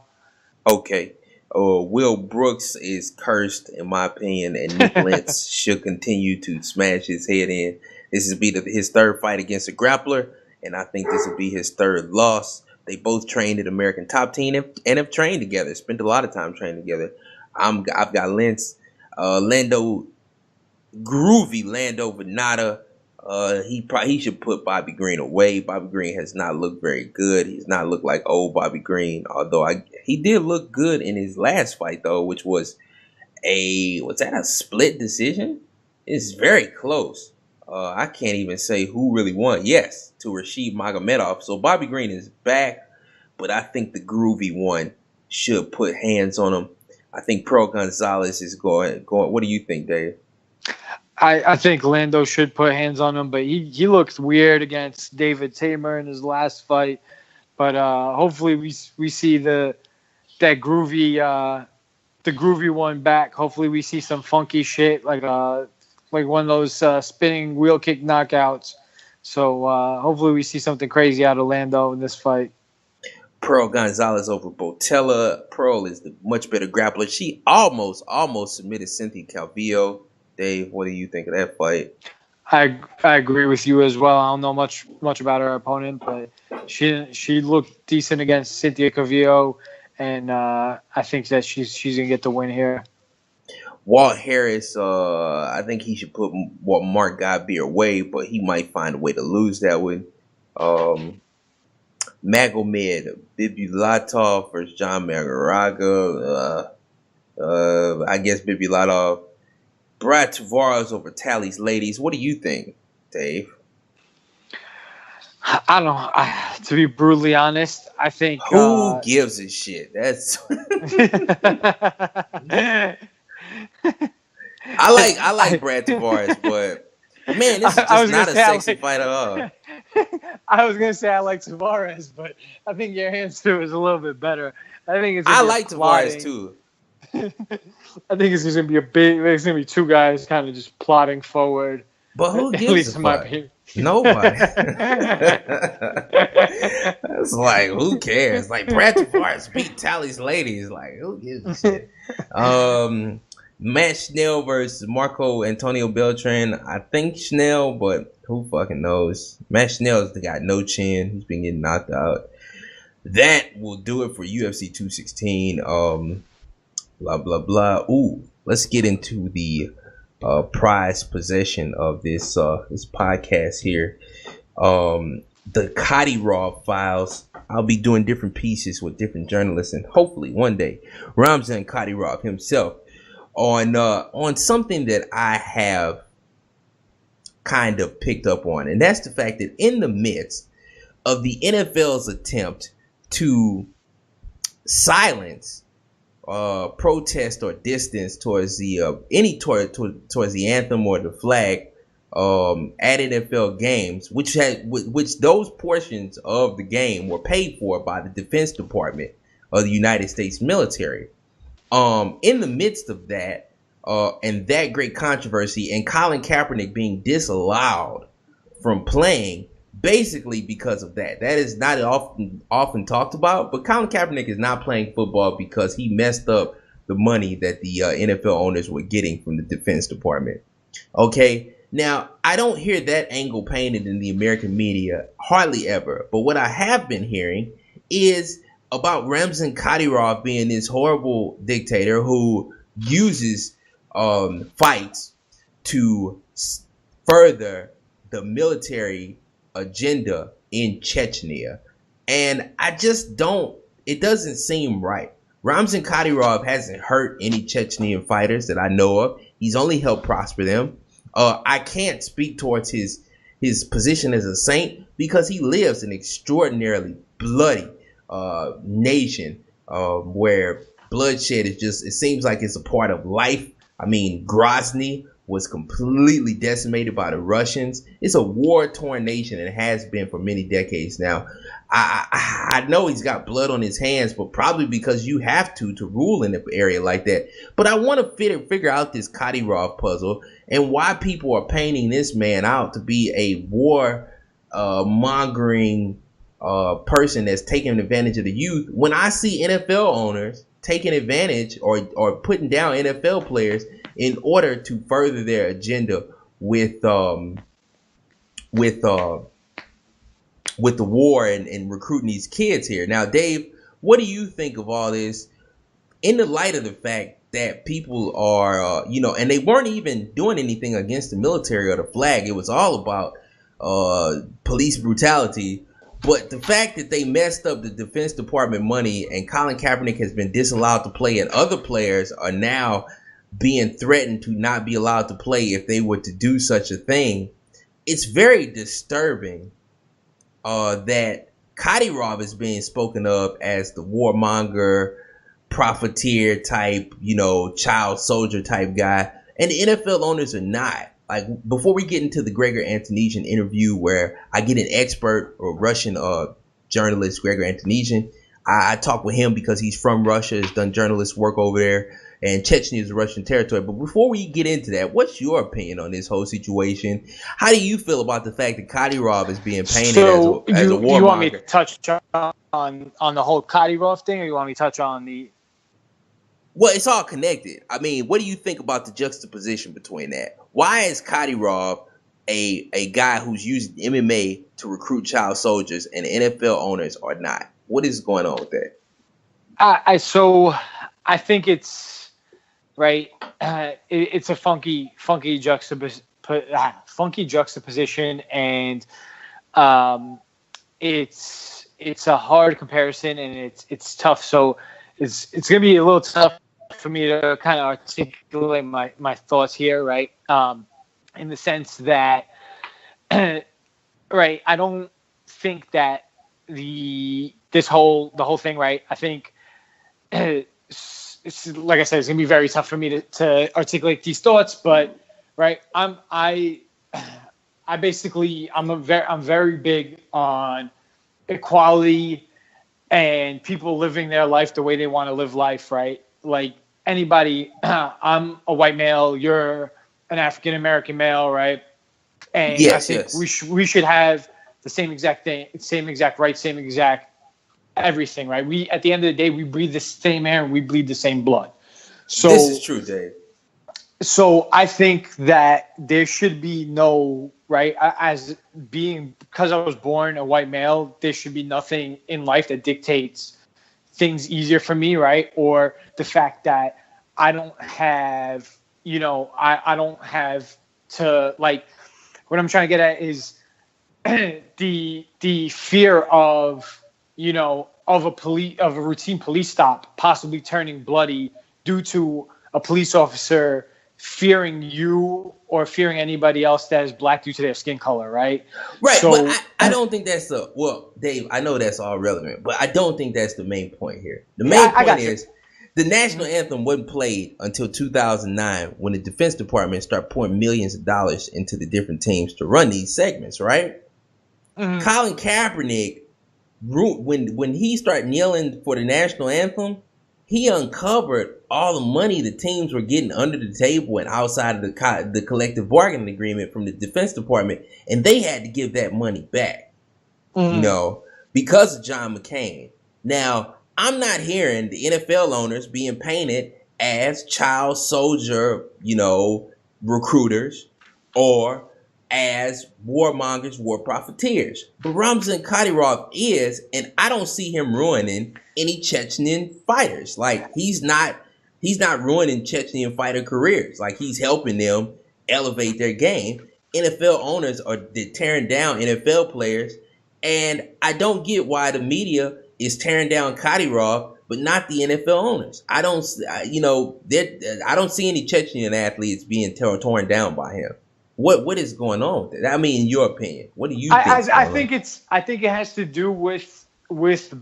Okay. Will Brooks is cursed, in my opinion, and Nick Lentz should continue to smash his head in. This is his third fight against a grappler, and I think this will be his third loss. They both trained at American Top Team and have trained together. Spent a lot of time training together. I've got Lando Groovy Lando Venata. He should put Bobby Green away. Bobby Green has not looked very good. He's not looked like old Bobby Green. Although he did look good in his last fight though, which was a split decision? It's very close. I can't even say who really won. Yes, to Rashid Magomedov. So Bobby Green is back, but I think the Groovy one should put hands on him. I think Pro Gonzalez is going. What do you think, Dave? I think Lando should put hands on him, but he looked weird against David Tamer in his last fight. But hopefully we see the groovy one back. Hopefully we see some funky shit like one of those spinning wheel kick knockouts. So hopefully we see something crazy out of Lando in this fight. Pearl Gonzalez over Botella. Pearl is the much better grappler. She almost submitted Cynthia Calvillo. Dave, what do you think of that fight? I agree with you as well. I don't know much about her opponent, but she looked decent against Cynthia Calvillo, and I think that she's gonna get the win here. Walt Harris, I think he should put Mark Godbeer away, but he might find a way to lose that one. Magomed Bibulatov versus John Magaraga. I guess Bibulatov. Brad Tavares over Tally's Ladies. What do you think, Dave? I don't know. To be brutally honest, I think who gives a shit? That's I like Brad Tavares, but man, this is just not a sexy fight at all. I was gonna say I like Tavares, but I think your answer is a little bit better. I like Tavares too. I think it's gonna be it's gonna be two guys kind of just plotting forward. But who gives a fuck? Nobody. It's like, who cares? Like, Brad Tavares beat Tally's Ladies. Like, who gives a shit? Matt Schnell versus Marco Antonio Beltran. I think Schnell, but who fucking knows? Matt Schnell's got no chin. He's been getting knocked out. That will do it for UFC 216. Blah, blah, blah. Ooh, let's get into the prized possession of this podcast here. The Kadyrov files. I'll be doing different pieces with different journalists, and hopefully one day Ramzan Kadyrov himself on something that I have kind of picked up on, and that's the fact that in the midst of the NFL's attempt to silence protest or distance towards the towards the anthem or the flag at NFL games, which those portions of the game were paid for by the Defense Department of the United States military. In the midst of that and that great controversy, and Colin Kaepernick being disallowed from playing basically because of that. That is not often talked about, but Colin Kaepernick is not playing football because he messed up the money that the NFL owners were getting from the Defense Department. Okay, now I don't hear that angle painted in the American media hardly ever, but what I have been hearing is about Ramzan Kadyrov being this horrible dictator who uses fights to further the military agenda in Chechnya, and I just don't. It doesn't seem right. Ramzan Kadyrov hasn't hurt any Chechnyan fighters that I know of. He's only helped prosper them. I can't speak towards his position as a saint because he lives an extraordinarily bloody nation where bloodshed is just, it seems like it's a part of life. I mean, Grozny was completely decimated by the Russians. It's a war-torn nation and has been for many decades now. I know he's got blood on his hands, but probably because you have to rule in an area like that. But I want to figure out this Kadyrov puzzle and why people are painting this man out to be a war mongering person that's taking advantage of the youth. When I see NFL owners taking advantage or putting down NFL players in order to further their agenda with with the war and recruiting these kids here. Now, Dave, what do you think of all this in the light of the fact that people are, and they weren't even doing anything against the military or the flag. It was all about police brutality. But the fact that they messed up the Defense Department money and Colin Kaepernick has been disallowed to play and other players are now being threatened to not be allowed to play if they were to do such a thing, it's very disturbing that Kadyrov is being spoken of as the warmonger, profiteer type, child soldier type guy, and the NFL owners are not. Like, before we get into the Gregor Antanesian interview where I get an expert or Russian journalist, Gregor Antanesian, I talk with him because he's from Russia, has done journalist work over there, and Chechnya is a Russian territory. But before we get into that, what's your opinion on this whole situation? How do you feel about the fact that Kadyrov is being painted as a warmonger? You want me to touch on the whole Kadyrov thing, or you want me to touch on the... Well, it's all connected. I mean, what do you think about the juxtaposition between that? Why is Kadyrov a guy who's using MMA to recruit child soldiers and NFL owners are not? What is going on with that? I think it's right. It's a funky juxtaposition, and it's a hard comparison, and it's tough. So it's gonna be a little tough for me to kind of articulate my thoughts here, right? In the sense that, right, I don't think that the whole thing, right? I think it's like I said, it's gonna be very tough for me to articulate these thoughts, but right, I'm very big on equality and people living their life the way they want to live life, right? Like anybody, I'm a white male, you're an African American male, right? And yes, I think we should have the same exact thing, same exact rights, same exact everything, right? We, at the end of the day, we breathe the same air and we bleed the same blood. So this is true, Dave. So I think that there should be no, right, because I was born a white male, there should be nothing in life that dictates things easier for me, right? Or the fact that I don't have, I don't have to, like, what I'm trying to get at is the fear of, of a routine police stop possibly turning bloody due to a police officer fearing you or fearing anybody else that is black due to their skin color, right? Right, so, but I don't think that's Dave, I know that's all relevant, but I don't think that's the main point here. The main point is the national anthem wasn't played until 2009 when the Defense Department started pouring millions of dollars into the different teams to run these segments, right? Mm-hmm. Colin Kaepernick, when he started kneeling for the national anthem, he uncovered all the money the teams were getting under the table and outside of the collective bargaining agreement from the Defense Department, and they had to give that money back, because of John McCain. Now, I'm not hearing the NFL owners being painted as child soldier, recruiters or as warmongers, war profiteers. But Ramzan Kadyrov is, and I don't see him ruining any Chechen fighters. Like, he's not ruining Chechen fighter careers. Like, he's helping them elevate their game. NFL owners are tearing down NFL players, and I don't get why the media is tearing down Kadyrov, but not the NFL owners. I don't see any Chechen athletes being torn down by him. What is going on with that? I mean, in your opinion, what do you think? I think it has to do with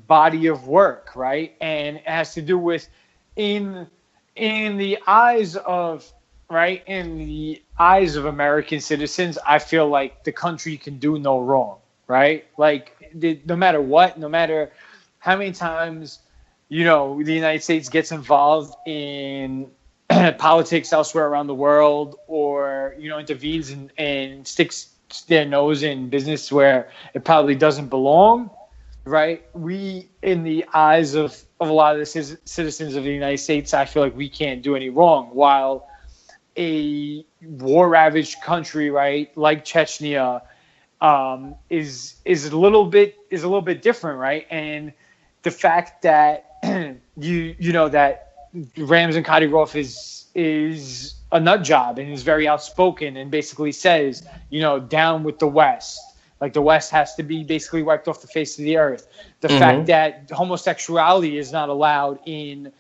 body of work, right? And it has to do with in the eyes of American citizens, I feel like the country can do no wrong, right? Like, no matter what, no matter how many times, the United States gets involved in politics elsewhere around the world, or intervenes and sticks their nose in business where it probably doesn't belong, right? We, in the eyes of a lot of the citizens of the United States, I feel like we can't do any wrong, while a war-ravaged country, right, like Chechnya, is a little bit different, right? And the fact that you know that Rams and Kadyrov is a nut job and is very outspoken and basically says, down with the West. Like the West has to be basically wiped off the face of the earth. The fact that homosexuality is not allowed in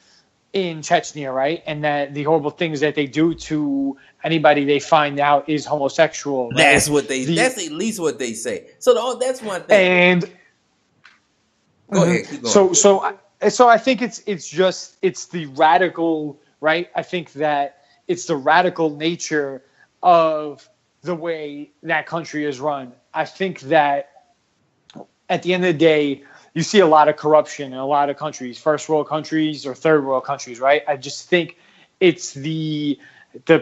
Chechnya, right? And that the horrible things that they do to anybody they find out is homosexual. Right? That's at least what they say. So that's one thing. And go ahead, keep going. So I think it's the radical, right? I think that it's the radical nature of the way that country is run. I think that at the end of the day, you see a lot of corruption in a lot of countries, first world countries or third world countries, right? I just think it's the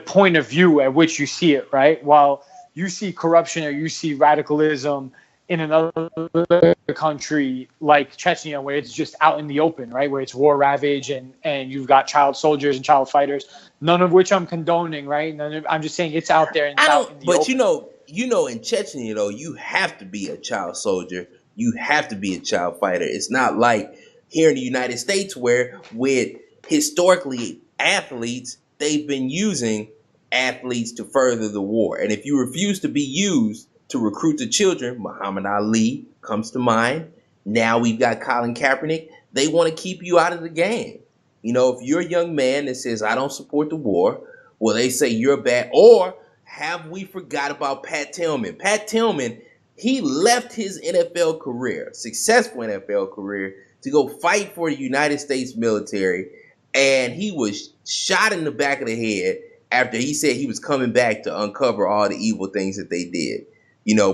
point of view at which you see it, right? While you see corruption or you see radicalism in another country like Chechnya, where it's just out in the open, right? Where it's war ravage and you've got child soldiers and child fighters, none of which I'm condoning, right? I'm just saying it's out there and it's out in the open. In Chechnya, though, you have to be a child soldier. You have to be a child fighter. It's not like here in the United States where with historically athletes, they've been using athletes to further the war. And if you refuse to be used to recruit the children, Muhammad Ali comes to mind. Now we've got Colin Kaepernick. They want to keep you out of the game. If you're a young man that says, I don't support the war, well, they say you're bad. Or have we forgot about Pat Tillman? Pat Tillman, he left his NFL career, successful NFL career, to go fight for the United States military. And he was shot in the back of the head after he said he was coming back to uncover all the evil things that they did,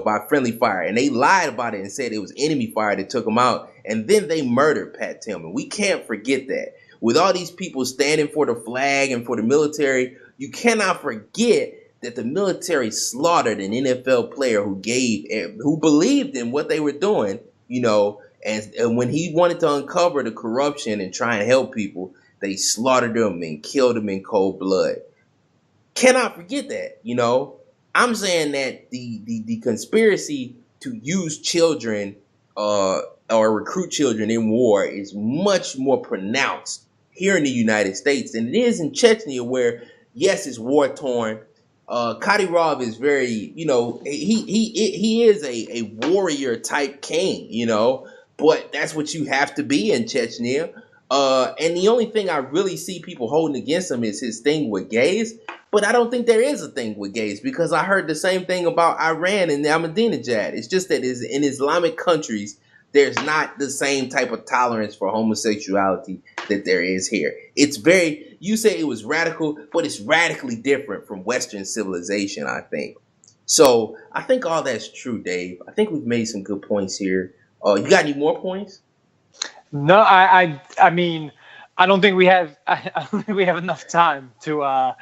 by friendly fire. And they lied about it and said it was enemy fire that took him out. And then they murdered Pat Tillman. We can't forget that. With all these people standing for the flag and for the military, you cannot forget that the military slaughtered an NFL player who believed in what they were doing, and when he wanted to uncover the corruption and try and help people, they slaughtered him and killed him in cold blood. Cannot forget that, I'm saying that the conspiracy to use children or recruit children in war is much more pronounced here in the United States than it is in Chechnya, where, yes, it's war-torn. Kadyrov is very, he is a warrior type king, but that's what you have to be in Chechnya. And the only thing I really see people holding against him is his thing with gays. But I don't think there is a thing with gays, because I heard the same thing about Iran and Ahmadinejad. It's just that in Islamic countries, there's not the same type of tolerance for homosexuality that there is here. You say it was radical, but it's radically different from Western civilization, I think. So I think all that's true, Dave. I think we've made some good points here. You got any more points? No, I mean, I don't think we have enough time to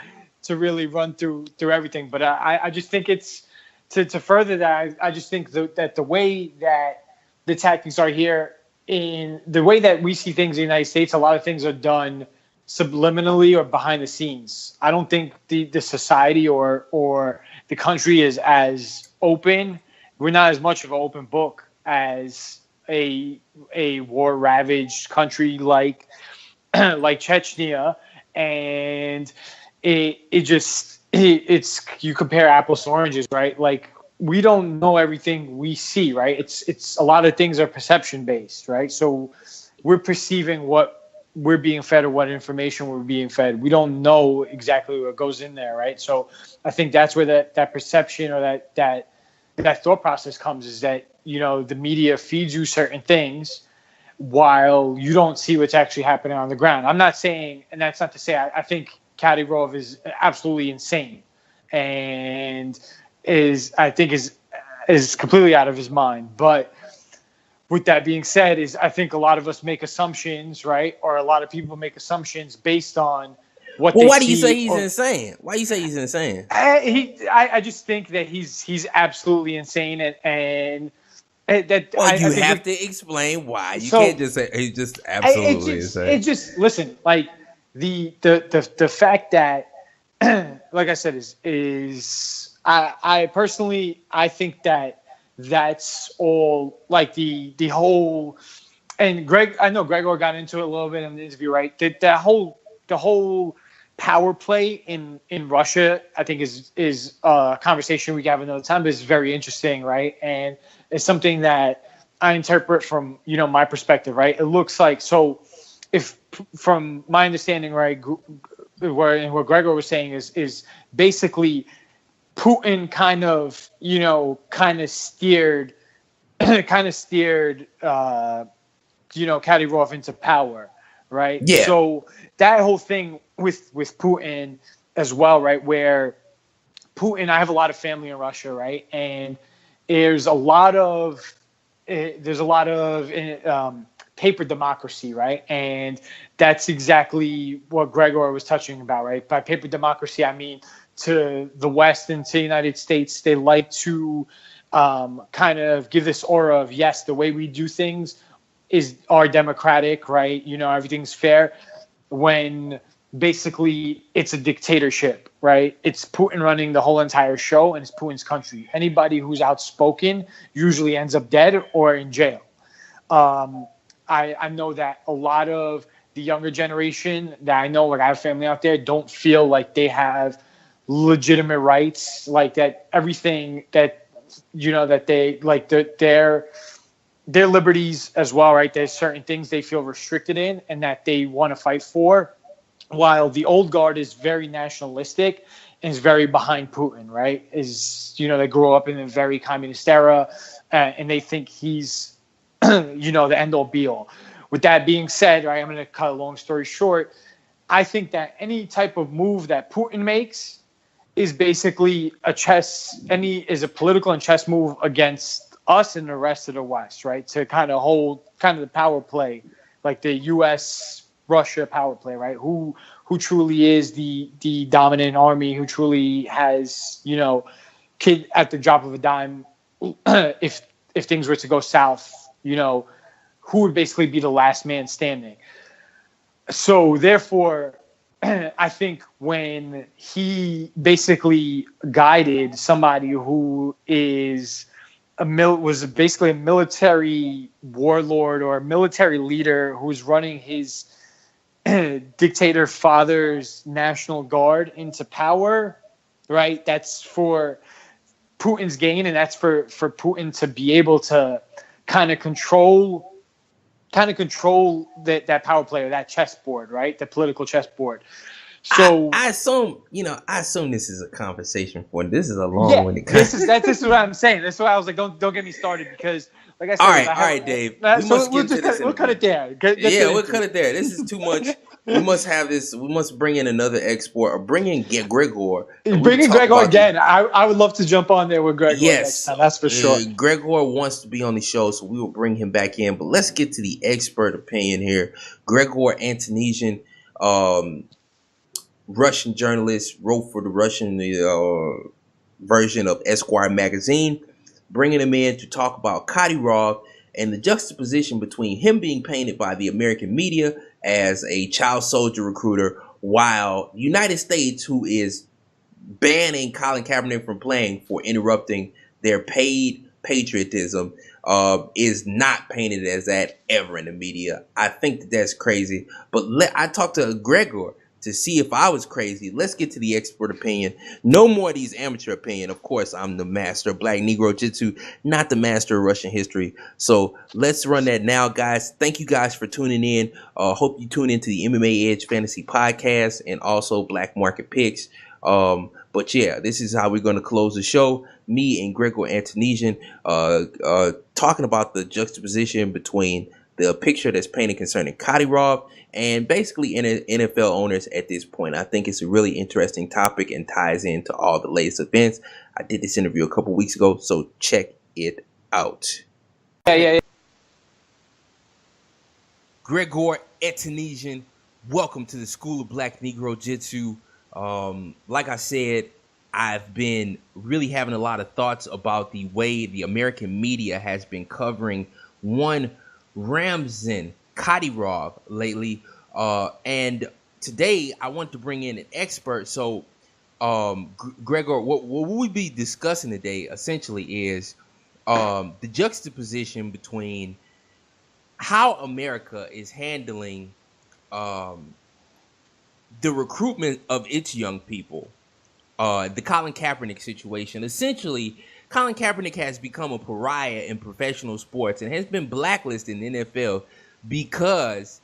really run through everything. But I just think it's to further that. I just think that the way that the tactics are here, in the way that we see things in the United States, a lot of things are done subliminally or behind the scenes. I don't think the society or the country is as open. We're not as much of an open book as a war ravaged country like Chechnya, and it's you compare apples to oranges, right? Like, we don't know everything we see, right? It's a lot of things are perception based, right? So we're perceiving what we're being fed or what information we're being fed. We don't know exactly what goes in there, right? So I think that's where that perception or that thought process comes, is that, the media feeds you certain things while you don't see what's actually happening on the ground. I'm not saying, and that's not to say I think Kadyrov is absolutely insane and is completely out of his mind. But with that being said, I think a lot of us make assumptions, right? Or a lot of people make assumptions based on what they see. Why do you say he's insane? Why do you say he's insane? I just think that he's absolutely insane, and that. Well, you have to explain why. You can't just say he's just absolutely insane. It just listen, like the fact that, like I said, is I personally think that that's all like the whole. And I know Gregor got into it a little bit in the interview, right? The whole power play in Russia, I think is a conversation we can have another time, but it's very interesting, right? And it's something that I interpret from, my perspective, right? It looks like, so if from my understanding, right, what Gregor was saying is basically Putin kind of steered Kadyrov into power, right? Yeah. So that whole thing with Putin as well, right? Where Putin, I have a lot of family in Russia, right? And there's a lot of paper democracy, right? And that's exactly what Gregor was touching about, right? By paper democracy, I mean to the West and to the United States, they like to kind of give this aura of, yes, the way we do things are democratic, right? Everything's fair, when basically it's a dictatorship, right? It's Putin running the whole entire show, and it's Putin's country. Anybody who's outspoken usually ends up dead or in jail. I know that a lot of the younger generation that I know, like I have family out there, don't feel like they have legitimate rights, like that everything that, that they like their liberties as well, right? There's certain things they feel restricted in and that they want to fight for, while the old guard is very nationalistic and is very behind Putin, right? They grew up in a very communist era, and they think he's, the end all be all. With that being said, right, I'm going to cut a long story short. I think that any type of move that Putin makes is basically a political and chess move against us and the rest of the West, right? To kind of hold kind of the power play, like the U.S.-Russia power play, right? Who truly is the dominant army? Who truly has, kid at the drop of a dime? If things were to go south, who would basically be the last man standing? So therefore, I think when he basically guided somebody who was basically a military warlord or a military leader who's running his dictator father's National Guard into power, right? That's for Putin's gain, and that's for Putin to be able to kind of control that power play, or that chessboard, right? The political chessboard. So I assume this is a conversation for this is a long-winded. This is what I'm saying. That's why I was like, don't get me started, because like I said, all right, Dave. We'll cut it there. We'll cut it there. This is too much. We must have this. We must bring in another export, or bring in Gregor. Bring in Gregor again. I would love to jump on there with Gregor. Yes, that's for sure. Gregor wants to be on the show, so we will bring him back in. But let's get to the expert opinion here. Gregor Antanesian, Russian journalist, wrote for the Russian version of Esquire magazine, bringing him in to talk about Kadyrov and the juxtaposition between him being painted by the American media as a child soldier recruiter, while the United States, who is banning Colin Kaepernick from playing for interrupting their paid patriotism, is not painted as that ever in the media. I think that's crazy. But I talked to Gregor to see if I was crazy. Let's get to the expert opinion. No more of these amateur opinion. Of course, I'm the master of BlackNegroJitsu, not the master of Russian history. So let's run that now, guys. Thank you guys for tuning in. Hope you tune into the MMA Edge Fantasy Podcast and also Black Market Picks. But yeah, this is how we're going to close the show. Me and Gregor Antanesian talking about the juxtaposition between the picture that's painted concerning Kadyrov and basically NFL owners at this point. I think it's a really interesting topic and ties into all the latest events. I did this interview a couple weeks ago, so check it out. Yeah. Gregor Antanesian, welcome to the School of BlackNegroJitsu. Like I said, I've been really having a lot of thoughts about the way the American media has been covering one Ramzan Kadyrov lately, and today I want to bring in an expert. So, Gregor, what we'll be discussing today essentially is the juxtaposition between how America is handling the recruitment of its young people. The Colin Kaepernick situation. Essentially, Colin Kaepernick has become a pariah in professional sports and has been blacklisted in the NFL because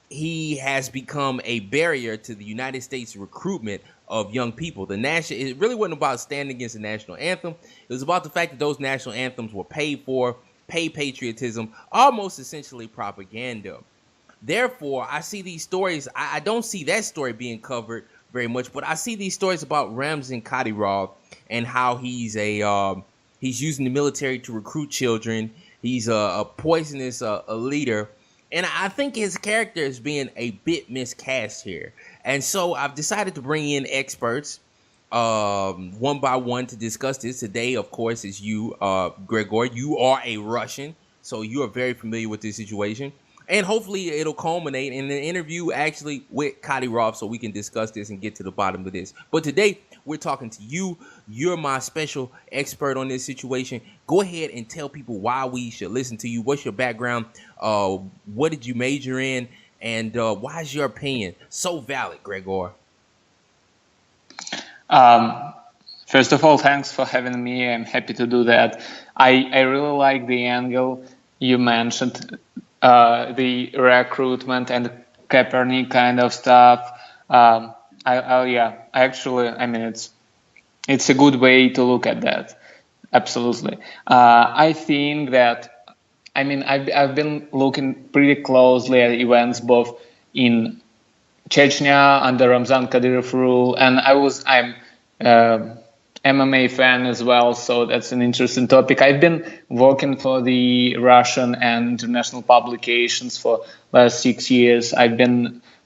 he has become a barrier to the United States recruitment of young people. It really wasn't about standing against the national anthem. It was about the fact that those national anthems were paid patriotism, almost essentially propaganda. Therefore, I see these stories. I don't see that story being covered very much, but I see these stories about Ramzan Kadyrov and how he's using the military to recruit children. He's a poisonous leader. And I think his character is being a bit miscast here. And so I've decided to bring in experts one by one to discuss this. Today, of course, is you, Gregor. You are a Russian, so you are very familiar with this situation. And hopefully it'll culminate in an interview actually with Kadyrov so we can discuss this and get to the bottom of this. But today, we're talking to you. You're my special expert on this situation. Go ahead and tell people why we should listen to you. What's your background? What did you major in? And why is your opinion so valid, Gregor? First of all, thanks for having me. I'm happy to do that. I really like the angle you mentioned. The recruitment and Kaepernick kind of stuff. It's a good way to look at that. Absolutely. I think that, I've been looking pretty closely at events both in Chechnya under Ramzan Kadyrov rule, and I'm MMA fan as well, so that's an interesting topic. I've been working for the Russian and international publications for last 6 years.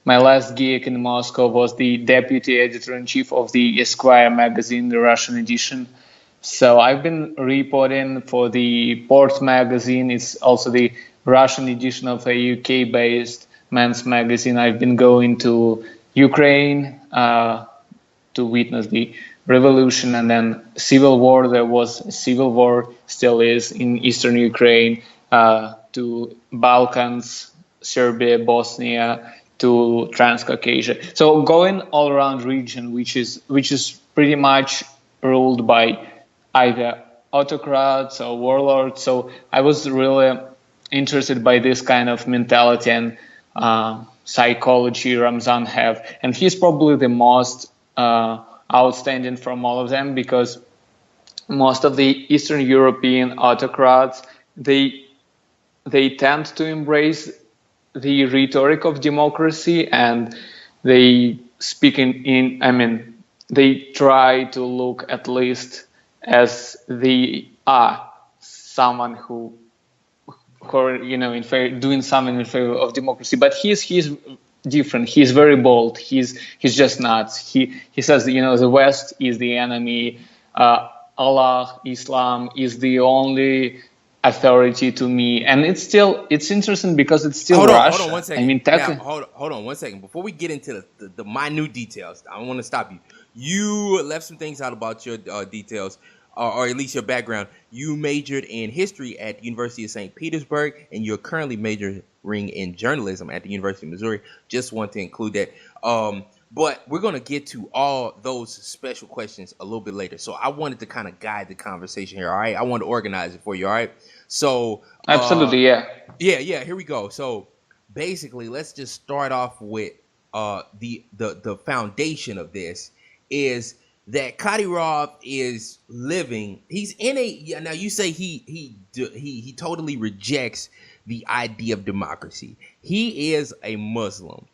My last gig in Moscow was the deputy editor-in-chief of the Esquire magazine, the Russian edition. So I've been reporting for the Port magazine. It's also the Russian edition of a UK-based men's magazine. I've been going to Ukraine to witness the revolution and then civil war. There was a civil war, still is, in eastern Ukraine, to Balkans, Serbia, Bosnia, to Transcaucasia. So going all around region, which is pretty much ruled by either autocrats or warlords. So I was really interested by this kind of mentality and psychology Ramzan have, and he's probably the most outstanding from all of them, because most of the Eastern European autocrats, they tend to embrace the rhetoric of democracy, and they speak they try to look at least as they are someone who in favor, doing something in favor of democracy. But he's different. He's very bold. He's just nuts. He says, the West is the enemy. Allah, Islam is the only authority to me. And it's interesting because it's still Russia. Hold on 1 second. Hold on 1 second. Before we get into the minute details, I want to stop you. You left some things out about your details, or at least your background. You majored in history at the University of St. Petersburg, and you're currently majoring in journalism at the University of Missouri. Just want to include that. But we're going to get to all those special questions a little bit later. So I wanted to kind of guide the conversation here, all right? I want to organize it for you, all right? So absolutely, yeah. Yeah, here we go. So basically, let's just start off with the foundation of this is that Kadyrov is living. He's in a. Now you say he totally rejects the idea of democracy. He is a Muslim.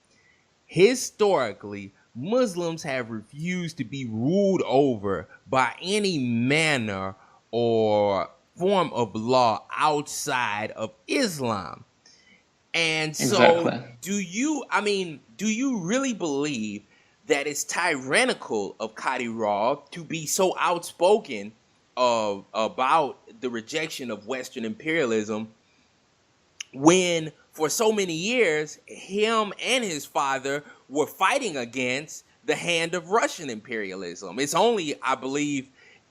Historically, Muslims have refused to be ruled over by any manner or form of law outside of Islam. And so do you really believe that it's tyrannical of Kadyrov to be so outspoken about the rejection of Western imperialism when for so many years him and his father were fighting against the hand of Russian imperialism? It's only, I believe,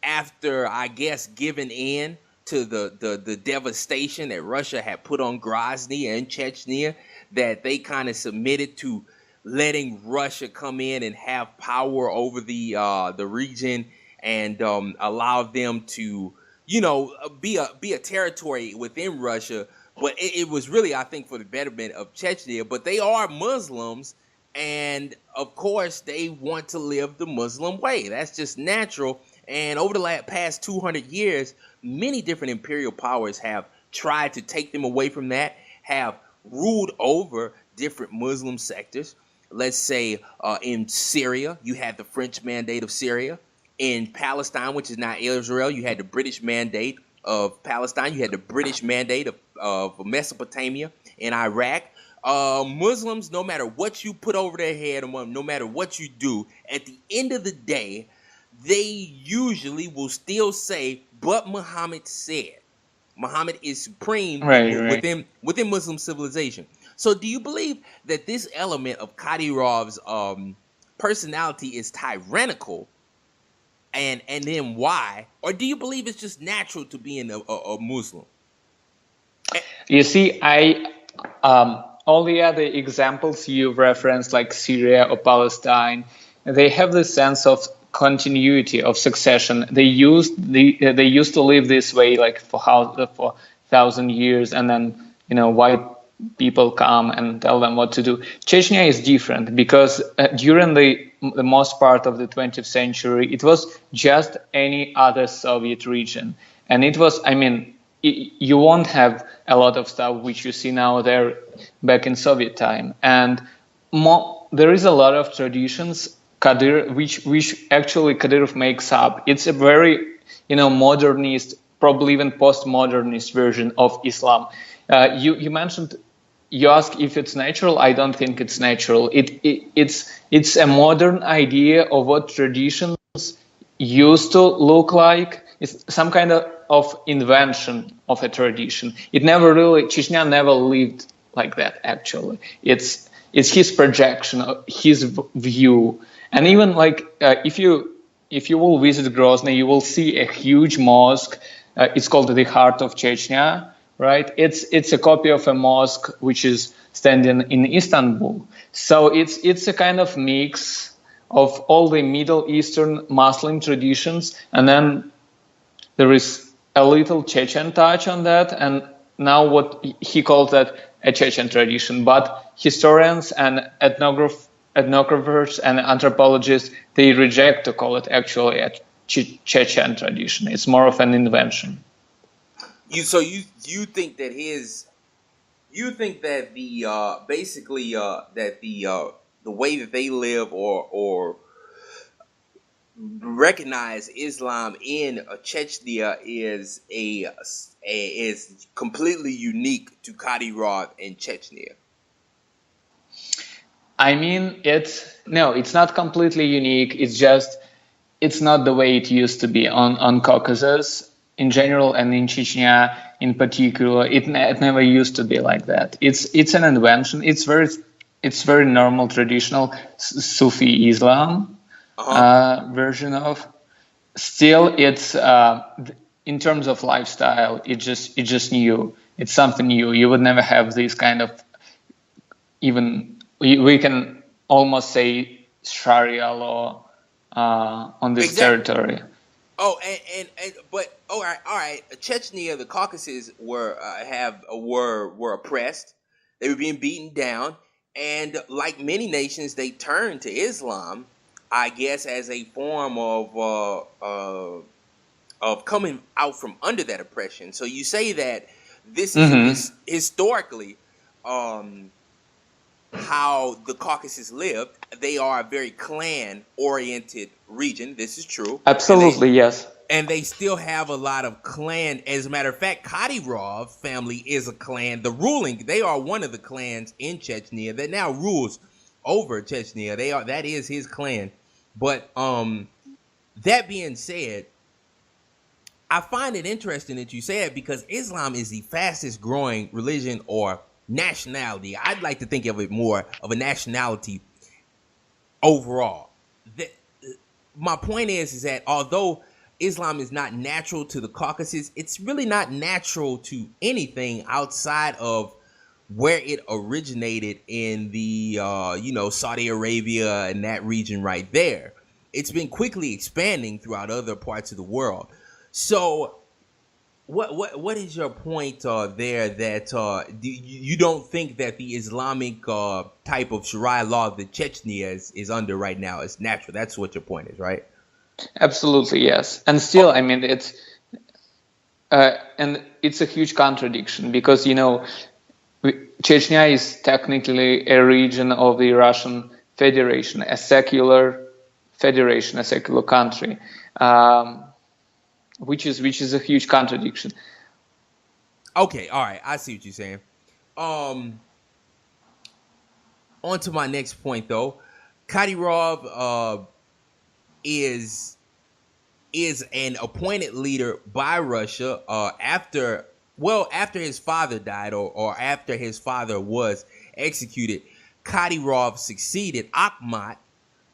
after, I guess, giving in to the devastation that Russia had put on Grozny and Chechnya, that they kind of submitted to letting Russia come in and have power over the region and allow them to, be a territory within Russia. But it was really, I think, for the betterment of Chechnya. But they are Muslims, and of course, they want to live the Muslim way. That's just natural. And over the past 200 years, many different imperial powers have tried to take them away from that, have ruled over different Muslim sectors. Let's say in Syria, you had the French Mandate of Syria. In Palestine, which is now Israel, you had the British Mandate of Palestine. You had the British Mandate of Mesopotamia. In Iraq, Muslims, no matter what you put over their head, no matter what you do, at the end of the day, they usually will still say, but Muhammad said. Muhammad is supreme within Muslim civilization. So do you believe that this element of Kadyrov's personality is tyrannical? And then why? Or do you believe it's just natural to being a Muslim? You see, all the other examples you referenced, like Syria or Palestine, they have this sense of continuity of succession. They used to live this way, like for 1,000 years, and then white people come and tell them what to do. Chechnya is different because during the most part of the 20th century, it was just any other Soviet region, and it was, you won't have a lot of stuff which you see now there back in Soviet time, and there is a lot of traditions which actually Kadyrov makes up. It's a very modernist, probably even postmodernist version of Islam. You mentioned, you asked if it's natural. I don't think it's natural. It's a modern idea of what traditions used to look like. It's some kind of invention of a tradition. Chechnya never lived like that, actually. It's his projection, his view. And even if you will visit Grozny, you will see a huge mosque. It's called the Heart of Chechnya, right? It's a copy of a mosque which is standing in Istanbul. So it's a kind of mix of all the Middle Eastern Muslim traditions, and then there is a little Chechen touch on that, and now what he calls that a Chechen tradition. But historians and ethnographers and anthropologists, they reject to call it actually a Chechen tradition. It's more of an invention. You think that the way that they live or recognize Islam in Chechnya is completely unique to Kadyrov and Chechnya. It's not completely unique. It's not the way it used to be on Caucasus in general, and in Chechnya in particular. It never used to be like that. It's an invention. It's very normal, traditional Sufi Islam version of. Still, it's in terms of lifestyle, it's just new. It's something new. You would never have this kind of, even we can almost say Sharia law on this territory. Oh, but all right. Chechnya, the Caucasus were oppressed. They were being beaten down, and like many nations, they turned to Islam, I guess, as a form of coming out from under that oppression. So you say that this is historically how the Caucasus lived. They are a very clan-oriented region. This is true. Absolutely, yes. And they still have a lot of clan. As a matter of fact, Kadyrov family is a clan. They are one of the clans in Chechnya that now rules over Chechnya. That is his clan. But that being said, I find it interesting that you say it, because Islam is the fastest growing religion or nationality. I'd like to think of it more of a nationality overall. My point is that although Islam is not natural to the Caucasus. It's really not natural to anything outside of where it originated in the Saudi Arabia and that region right there. It's been quickly expanding throughout other parts of the world. So what is your point there that you don't think that the Islamic type of Sharia law that Chechnya is under right now is natural? That's what your point is, right? Absolutely, yes. And still, I mean, it's a huge contradiction because, Chechnya is technically a region of the Russian Federation, a secular federation, a secular country, which is a huge contradiction. Okay, all right, I see what you're saying. On to my next point, though. Kadyrov is an appointed leader by Russia after his father died or after his father was executed. Kadyrov succeeded Akhmat,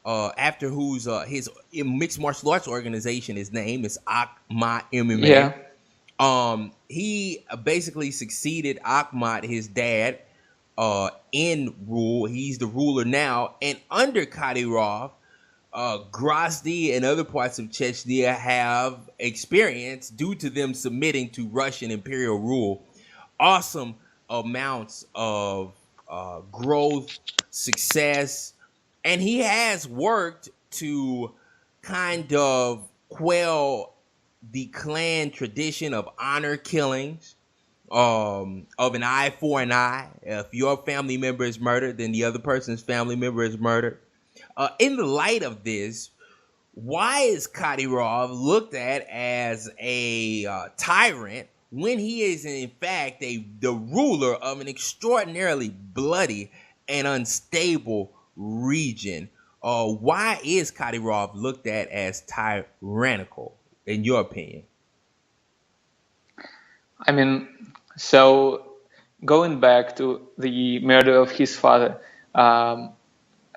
after whose his mixed martial arts organization is named. It's Akhmat MMA. Yeah. He basically succeeded Akhmat, his dad, in rule. He's the ruler now, and under Kadyrov, Grozny and other parts of Chechnya have experienced, due to them submitting to Russian imperial rule, awesome amounts of growth, success, and he has worked to kind of quell the clan tradition of honor killings, of an eye for an eye. If your family member is murdered, then the other person's family member is murdered. In the light of this, why is Kadyrov looked at as a tyrant when he is in fact the ruler of an extraordinarily bloody and unstable region? Why is Kadyrov looked at as tyrannical, in your opinion? I mean, so going back to the murder of his father,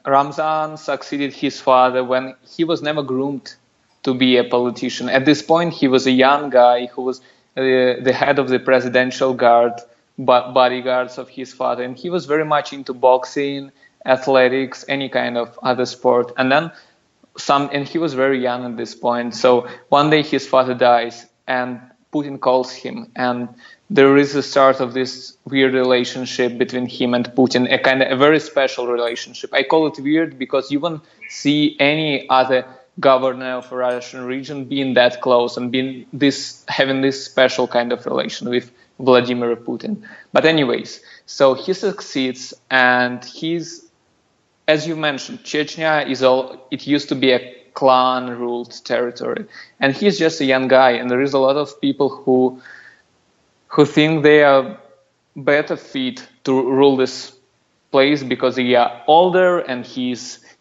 Ramzan succeeded his father when he was never groomed to be a politician. At this point, he was a young guy who was the head of the presidential guard, bodyguards of his father, and he was very much into boxing, athletics, any kind of other sport. And then and he was very young at this point. So one day his father dies, and Putin calls him, and there is a start of this weird relationship between him and Putin, a very special relationship. I call it weird because you won't see any other governor of a Russian region being that close and having this special kind of relation with Vladimir Putin. But anyways, so he succeeds, and as you mentioned, Chechnya it used to be a clan-ruled territory, and he's just a young guy, and there is a lot of people who think they are better fit to rule this place because they are older, and he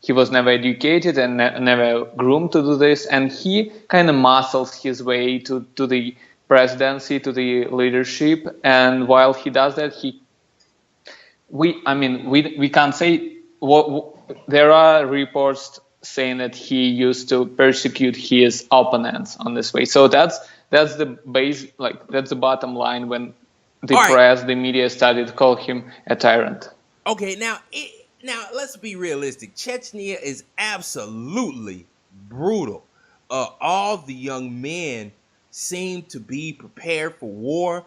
was never educated and never groomed to do this, and he kind of muscles his way to the presidency, to the leadership. And while he does that, we can't say there are reports saying that he used to persecute his opponents on this way. So that's the base, that's the bottom line when the press, the media started to call him a tyrant. Okay, now let's be realistic. Chechnya is absolutely brutal. All the young men seem to be prepared for war.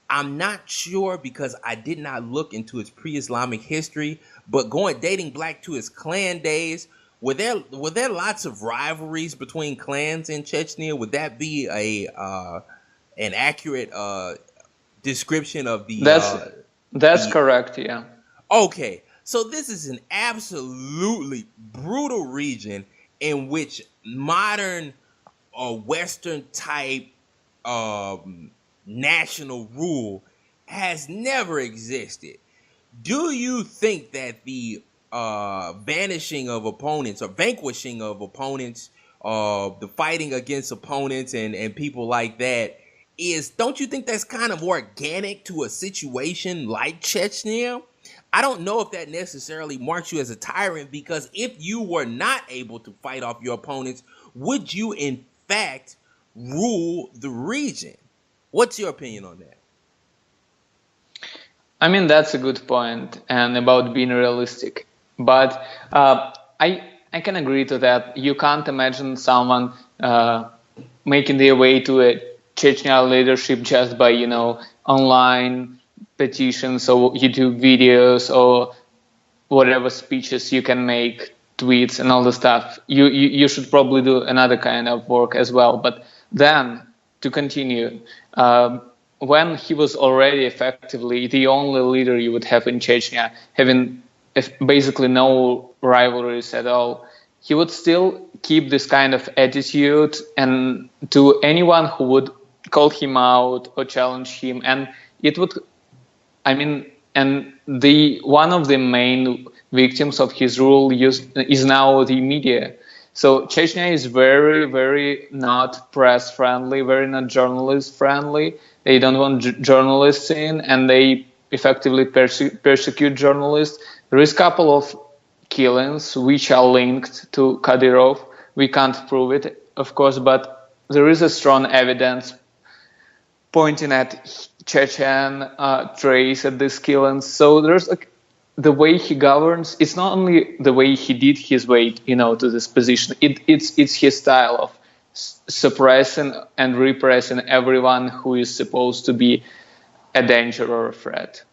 I'm not sure because I did not look into his pre-Islamic history, but dating back to his clan days, were there lots of rivalries between clans in Chechnya? Would that be an accurate description of the? That's correct. Yeah. Okay, so this is an absolutely brutal region in which modern Western type national rule has never existed. Do you think that the vanishing of opponents or vanquishing of opponents, the fighting against opponents and people like that don't you think that's kind of organic to a situation like Chechnya? I don't know if that necessarily marks you as a tyrant, because if you were not able to fight off your opponents, would you in fact rule the region. What's your opinion on that? I mean, that's a good point, and about being realistic. But I can agree to that. You can't imagine someone making their way to a Chechnya leadership just by online petitions or YouTube videos or whatever speeches you can make, tweets and all the stuff. You should probably do another kind of work as well. But then to continue. When he was already effectively the only leader you would have in Chechnya, having basically no rivalries at all, he would still keep this kind of attitude, and to anyone who would call him out or challenge him, and it would, and the one of the main victims of his rule is now the media. So Chechnya is very, very not press friendly, very not journalist friendly. They don't want journalists in, and they effectively persecute journalists. There is a couple of killings which are linked to Kadyrov. We can't prove it, of course, but there is a strong evidence pointing at Chechen trace at these killings. So there's the way he governs. It's not only the way he did his way, to this position. It's his style of suppressing and repressing everyone who is supposed to be a danger or a threat.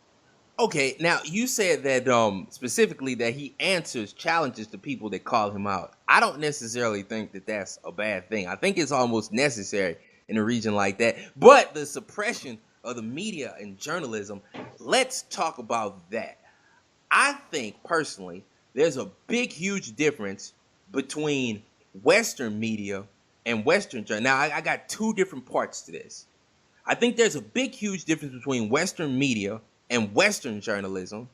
Okay, now you said that specifically that he answers challenges to people that call him out. I don't necessarily think that that's a bad thing. I think it's almost necessary in a region like that. But the suppression of the media and journalism, let's talk about that. I think personally there's a big, huge difference between Western media and Western journalism. Now, I got two different parts to this. I think there's a big, huge difference between Western media and Western journalism,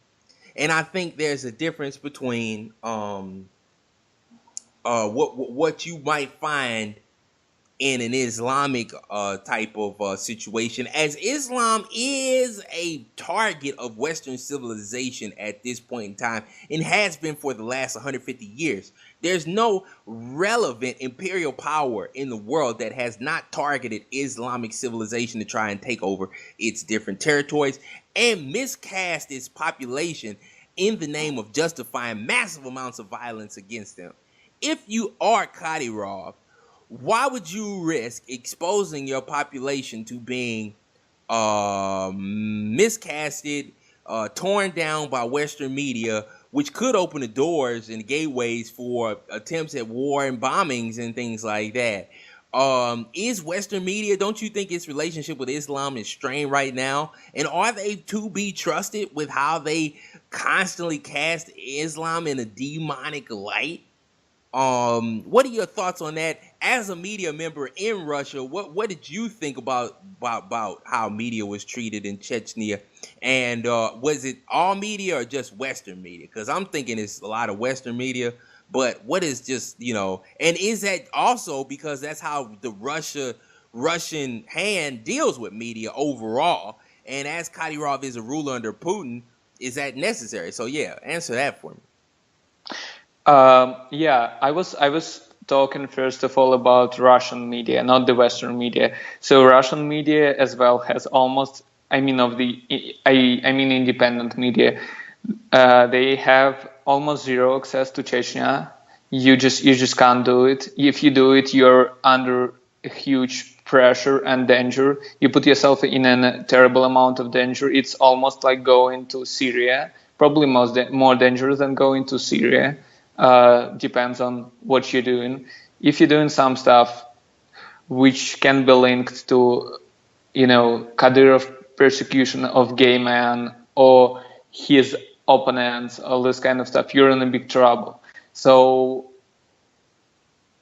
and I think there's a difference between what you might find in an Islamic type of situation, as Islam is a target of Western civilization at this point in time and has been for the last 150 years. There's no relevant imperial power in the world that has not targeted Islamic civilization to try and take over its different territories and miscast its population in the name of justifying massive amounts of violence against them. If you are Kadyrov, why would you risk exposing your population to being miscasted, torn down by Western media, which could open the doors and gateways for attempts at war and bombings and things like that? Is Western media, don't you think its relationship with Islam is strained right now? And are they to be trusted with how they constantly cast Islam in a demonic light? What are your thoughts on that? As a media member in Russia, what did you think about how media was treated in Chechnya? And was it all media or just Western media? Because I'm thinking it's a lot of Western media, but what is just, and is that also because that's how the Russian hand deals with media overall? And as Kadyrov is a ruler under Putin, is that necessary? So yeah, answer that for me. Yeah, I was talking first of all about Russian media, not the Western media. So Russian media as well has almost, independent media. They have almost zero access to Chechnya. You just can't do it. If you do it, you're under a huge pressure and danger. You put yourself in a terrible amount of danger. It's almost like going to Syria, probably more dangerous than going to Syria. Depends on what you're doing. If you're doing some stuff which can be linked to, Kadyrov persecution of gay men or his opponents, all this kind of stuff, you're in a big trouble. So,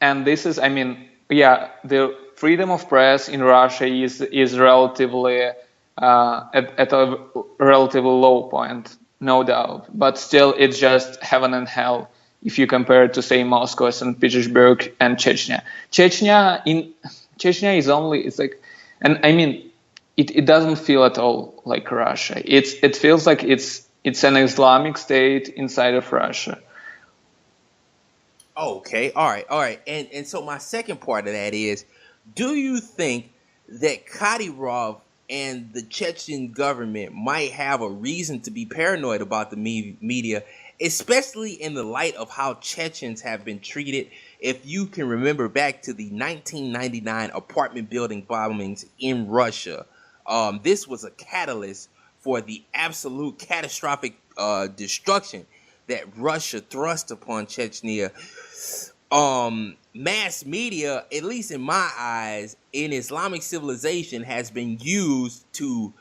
and this is, the freedom of press in Russia is relatively at a relatively low point, no doubt. But still, it's just heaven and hell if you compare it to, say, Moscow, St. Petersburg, and Chechnya. Chechnya is only, it's like, and it doesn't feel at all like Russia. It feels like it's an Islamic state inside of Russia. Okay, all right. And so my second part of that is, Do you think that Kadyrov and the Chechen government might have a reason to be paranoid about the media, especially in the light of how Chechens have been treated? If you can remember back to the 1999 apartment building bombings in Russia, this was a catalyst for the absolute catastrophic destruction that Russia thrust upon Chechnya. Mass media, at least in my eyes, in Islamic civilization has been used to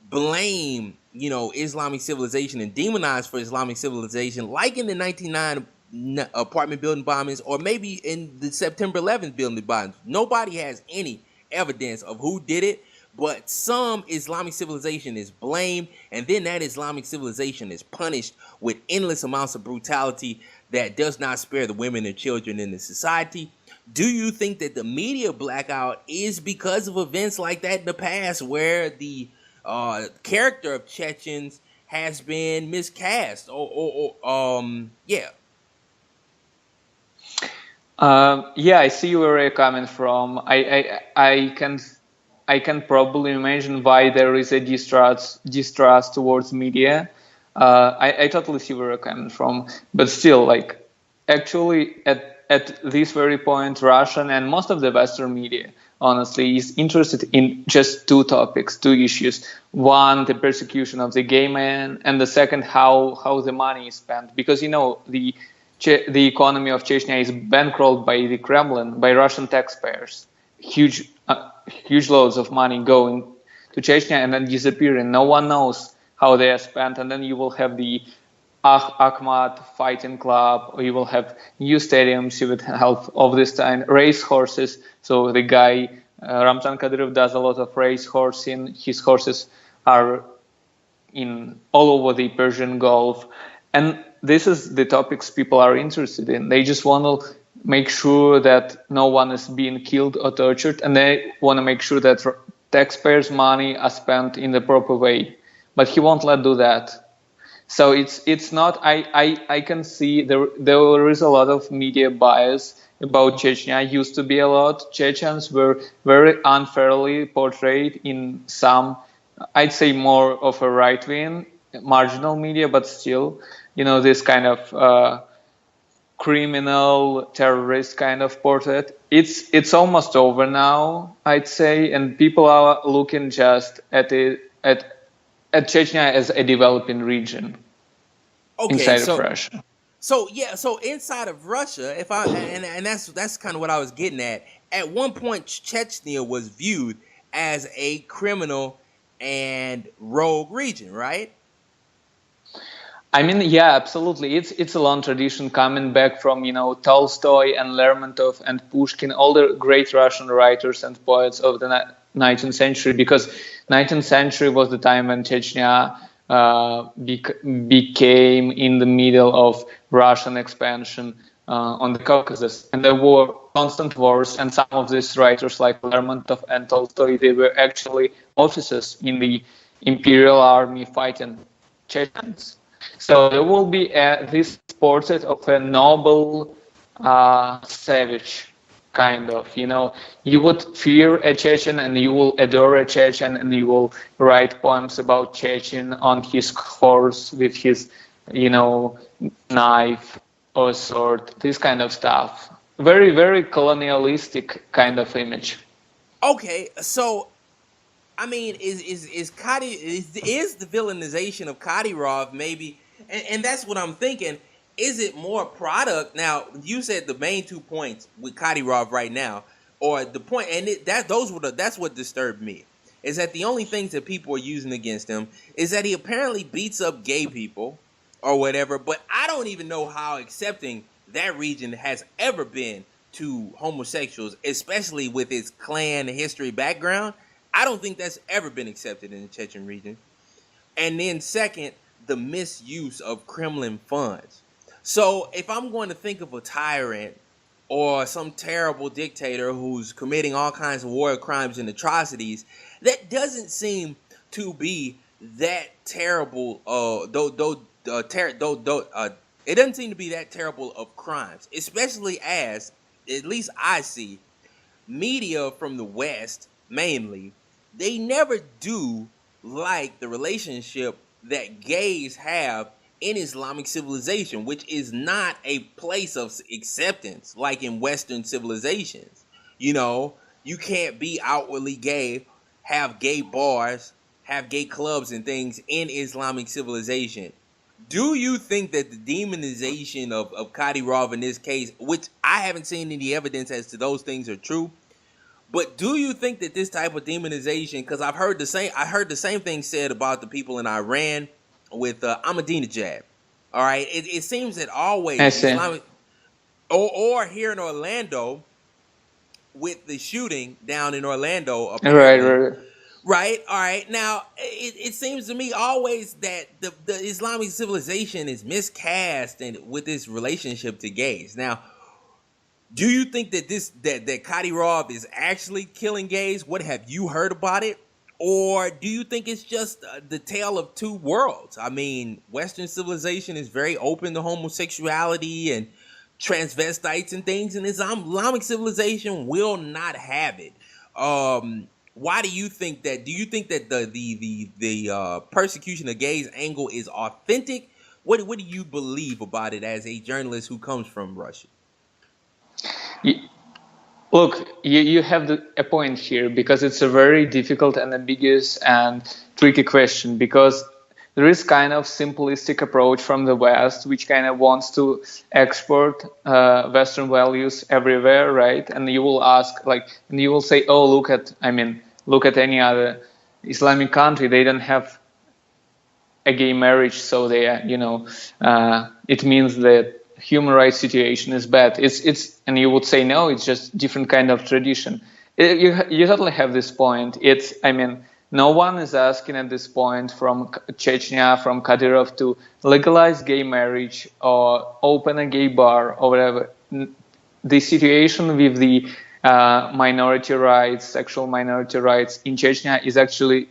blame, Islamic civilization and demonize for Islamic civilization, like in the 1999 apartment building bombings, or maybe in the September 11th building bombings. Nobody has any evidence of who did it, but some Islamic civilization is blamed, and then that Islamic civilization is punished with endless amounts of brutality that does not spare the women and children in the society. Do you think that the media blackout is because of events like that in the past, where the character of Chechens has been miscast? Yeah. Yeah, I see where you're coming from. I can probably imagine why there is a distrust towards media. I totally see where you're coming from, but still, like, actually, at this very point, Russian and most of the Western media, honestly, is interested in just two topics, two issues. One, the persecution of the gay man, and the second, how the money is spent. Because, the economy of Chechnya is bankrolled by the Kremlin, by Russian taxpayers. Huge loads of money going to Chechnya and then disappearing. No one knows how they are spent. And then you will have the Akhmat fighting club, or you will have new stadiums with help of this time, race horses. So the guy, Ramzan Kadyrov, does a lot of race horsing. His horses are in all over the Persian Gulf. And this is the topics people are interested in. They just want to make sure that no one is being killed or tortured, and they want to make sure that taxpayers' money are spent in the proper way. But he won't let do that. So it's not. I can see there is a lot of media bias about Chechnya. Used to be a lot. Chechens were very unfairly portrayed in some, I'd say, more of a right-wing marginal media, but still, this kind of criminal terrorist kind of portrait. It's almost over now, I'd say, and people are looking just at Chechnya as a developing region inside of Russia. So inside of Russia, and that's kind of what I was getting at. At one point, Chechnya was viewed as a criminal and rogue region, right? I mean, yeah, absolutely. It's a long tradition coming back from, Tolstoy and Lermontov and Pushkin, all the great Russian writers and poets of the 19th century, because 19th century was the time when Chechnya became in the middle of Russian expansion on the Caucasus. And there were constant wars, and some of these writers like Lermontov and Tolstoy, they were actually officers in the imperial army fighting Chechens. So there will be this portrait of a noble savage, kind of. You would fear a Chechen and you will adore a Chechen, and you will write poems about Chechen on his horse with his, knife or sword, this kind of stuff. Very, very colonialistic kind of image. Okay, so I mean, is the villainization of Kadyrov maybe, and that's what I'm thinking. Is it more product? Now, you said the main 2 points with Kadyrov right now, or the point, and that's what disturbed me, is that the only things that people are using against him is that he apparently beats up gay people or whatever. But I don't even know how accepting that region has ever been to homosexuals, especially with its clan history background. I don't think that's ever been accepted in the Chechen region. And then second, the misuse of Kremlin funds. So if I'm going to think of a tyrant or some terrible dictator who's committing all kinds of war crimes and atrocities, that doesn't seem to be that terrible. It doesn't seem to be that terrible of crimes, especially as, at least I see, media from the West, mainly, they never do like the relationship that gays have in Islamic civilization, which is not a place of acceptance like in Western civilizations. You know, you can't be outwardly gay, have gay bars, have gay clubs and things in Islamic civilization. Do you think that the demonization of Kadyrov in this case, which I haven't seen any evidence as to those things are true, but do you think that this type of demonization, because I heard the same thing said about the people in Iran with Ahmadinejad. All right, it seems that always I see. Islamic, or here in Orlando with the shooting down in Orlando, apparently. Right. Right. All right. Now, it seems to me always that the Islamic civilization is miscast and with this relationship to gays. Now, do you think that that Kadyrov is actually killing gays? What have you heard about it? Or do you think it's just the tale of two worlds? I mean, Western civilization is very open to homosexuality and transvestites and things, and Islamic civilization will not have it. Why do you think that? Do you think that the persecution of gays angle is authentic? What do you believe about it as a journalist who comes from Russia? Look, you have a point here, because it's a very difficult and ambiguous and tricky question, because there is kind of simplistic approach from the West, which kind of wants to export Western values everywhere, right? And you will ask, and you will say, oh, look at any other Islamic country, they don't have a gay marriage, so they, it means that human rights situation is bad. It's and you would say no, it's just different kind of tradition. You totally have this point. No one is asking at this point from Chechnya, from Kadyrov, to legalize gay marriage or open a gay bar or whatever. The situation with the minority rights, sexual minority rights in Chechnya is actually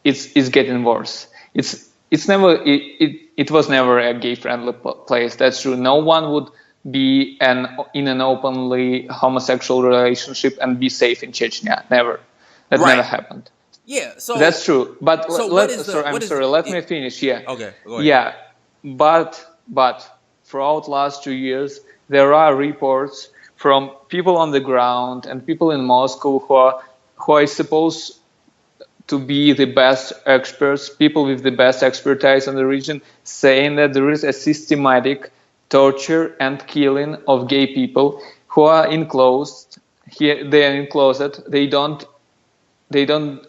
it's getting worse. It was never a gay-friendly place. That's true. No one would be in an openly homosexual relationship and be safe in Chechnya. Never. That never happened. Yeah, so that's true. But let me finish. Yeah. Okay. Go ahead. Yeah, but throughout last 2 years, there are reports from people on the ground and people in Moscow who are supposed to be the best experts, people with the best expertise in the region, saying that there is a systematic torture and killing of gay people who are enclosed. Here they are in closet. They don't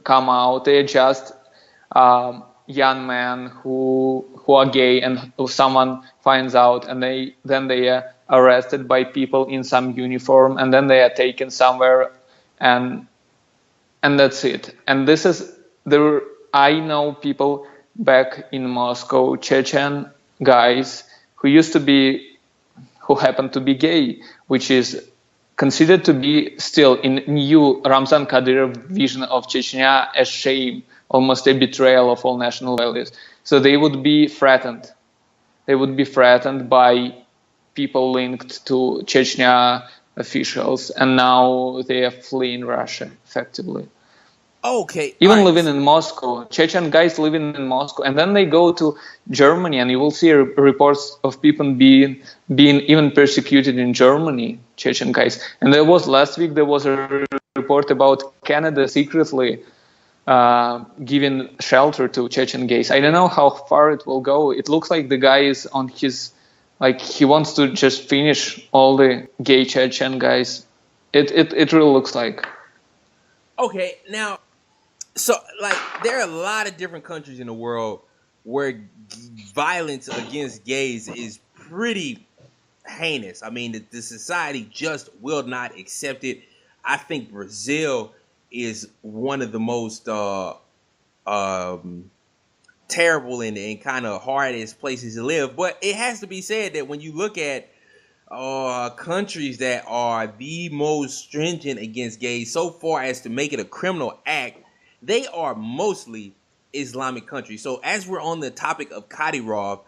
come out. They are just young men who are gay, and someone finds out, and then they are arrested by people in some uniform, and then they are taken somewhere, and that's it. And this is I know people back in Moscow, Chechen guys who happen to be gay, which is considered to be still in new Ramzan Kadyrov vision of Chechnya a shame, almost a betrayal of all national values. So they would be threatened. They would be threatened by people linked to Chechnya officials, and now they are fleeing Russia, effectively. Okay. Even living in Moscow, Chechen guys living in Moscow, and then they go to Germany, and you will see reports of people being even persecuted in Germany, Chechen guys. And last week there was a report about Canada secretly giving shelter to Chechen gays. I don't know how far it will go. It looks like the guy is on his, he wants to just finish all the gay Chechen guys. It really looks like. Okay, now, so there are a lot of different countries in the world where violence against gays is pretty heinous. I mean, the society just will not accept it. I think Brazil is one of the most terrible and kind of hardest places to live. But it has to be said that when you look at countries that are the most stringent against gays so far as to make it a criminal act, they are mostly Islamic countries. So as we're on the topic of Kadyrov,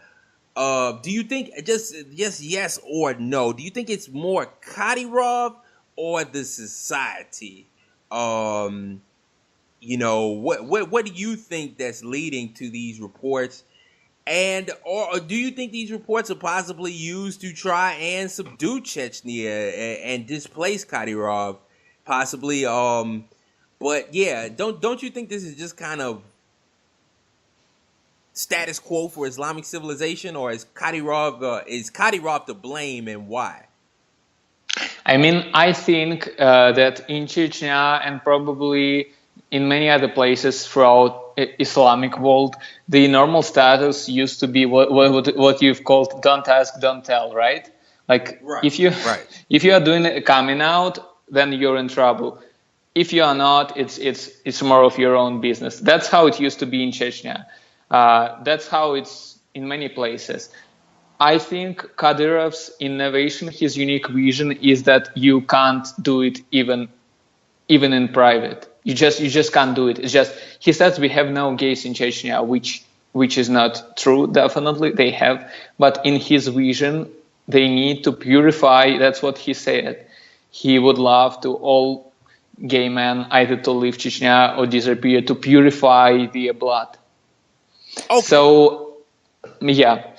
do you think, just yes or no, do you think it's more Kadyrov or the society? You know, what do you think that's leading to these reports? And or do you think these reports are possibly used to try and subdue Chechnya and displace Kadyrov, possibly? But yeah, don't you think this is just kind of status quo for Islamic civilization, or is Kadyrov to blame, and why? I mean, I think that in Chechnya and probably in many other places throughout Islamic world, the normal status used to be what you've called "don't ask, don't tell," right? Like if you are doing a coming out, then you're in trouble. If you are not, it's more of your own business. That's how it used to be in Chechnya. That's how it's in many places. I think Kadyrov's innovation, his unique vision, is that you can't do it even in private. You just can't do it. It's just, he says we have no gays in Chechnya, which is not true. Definitely they have, but in his vision, they need to purify. That's what he said. He would love to all gay men either to leave Chechnya or disappear, to purify their blood. Okay. So yeah.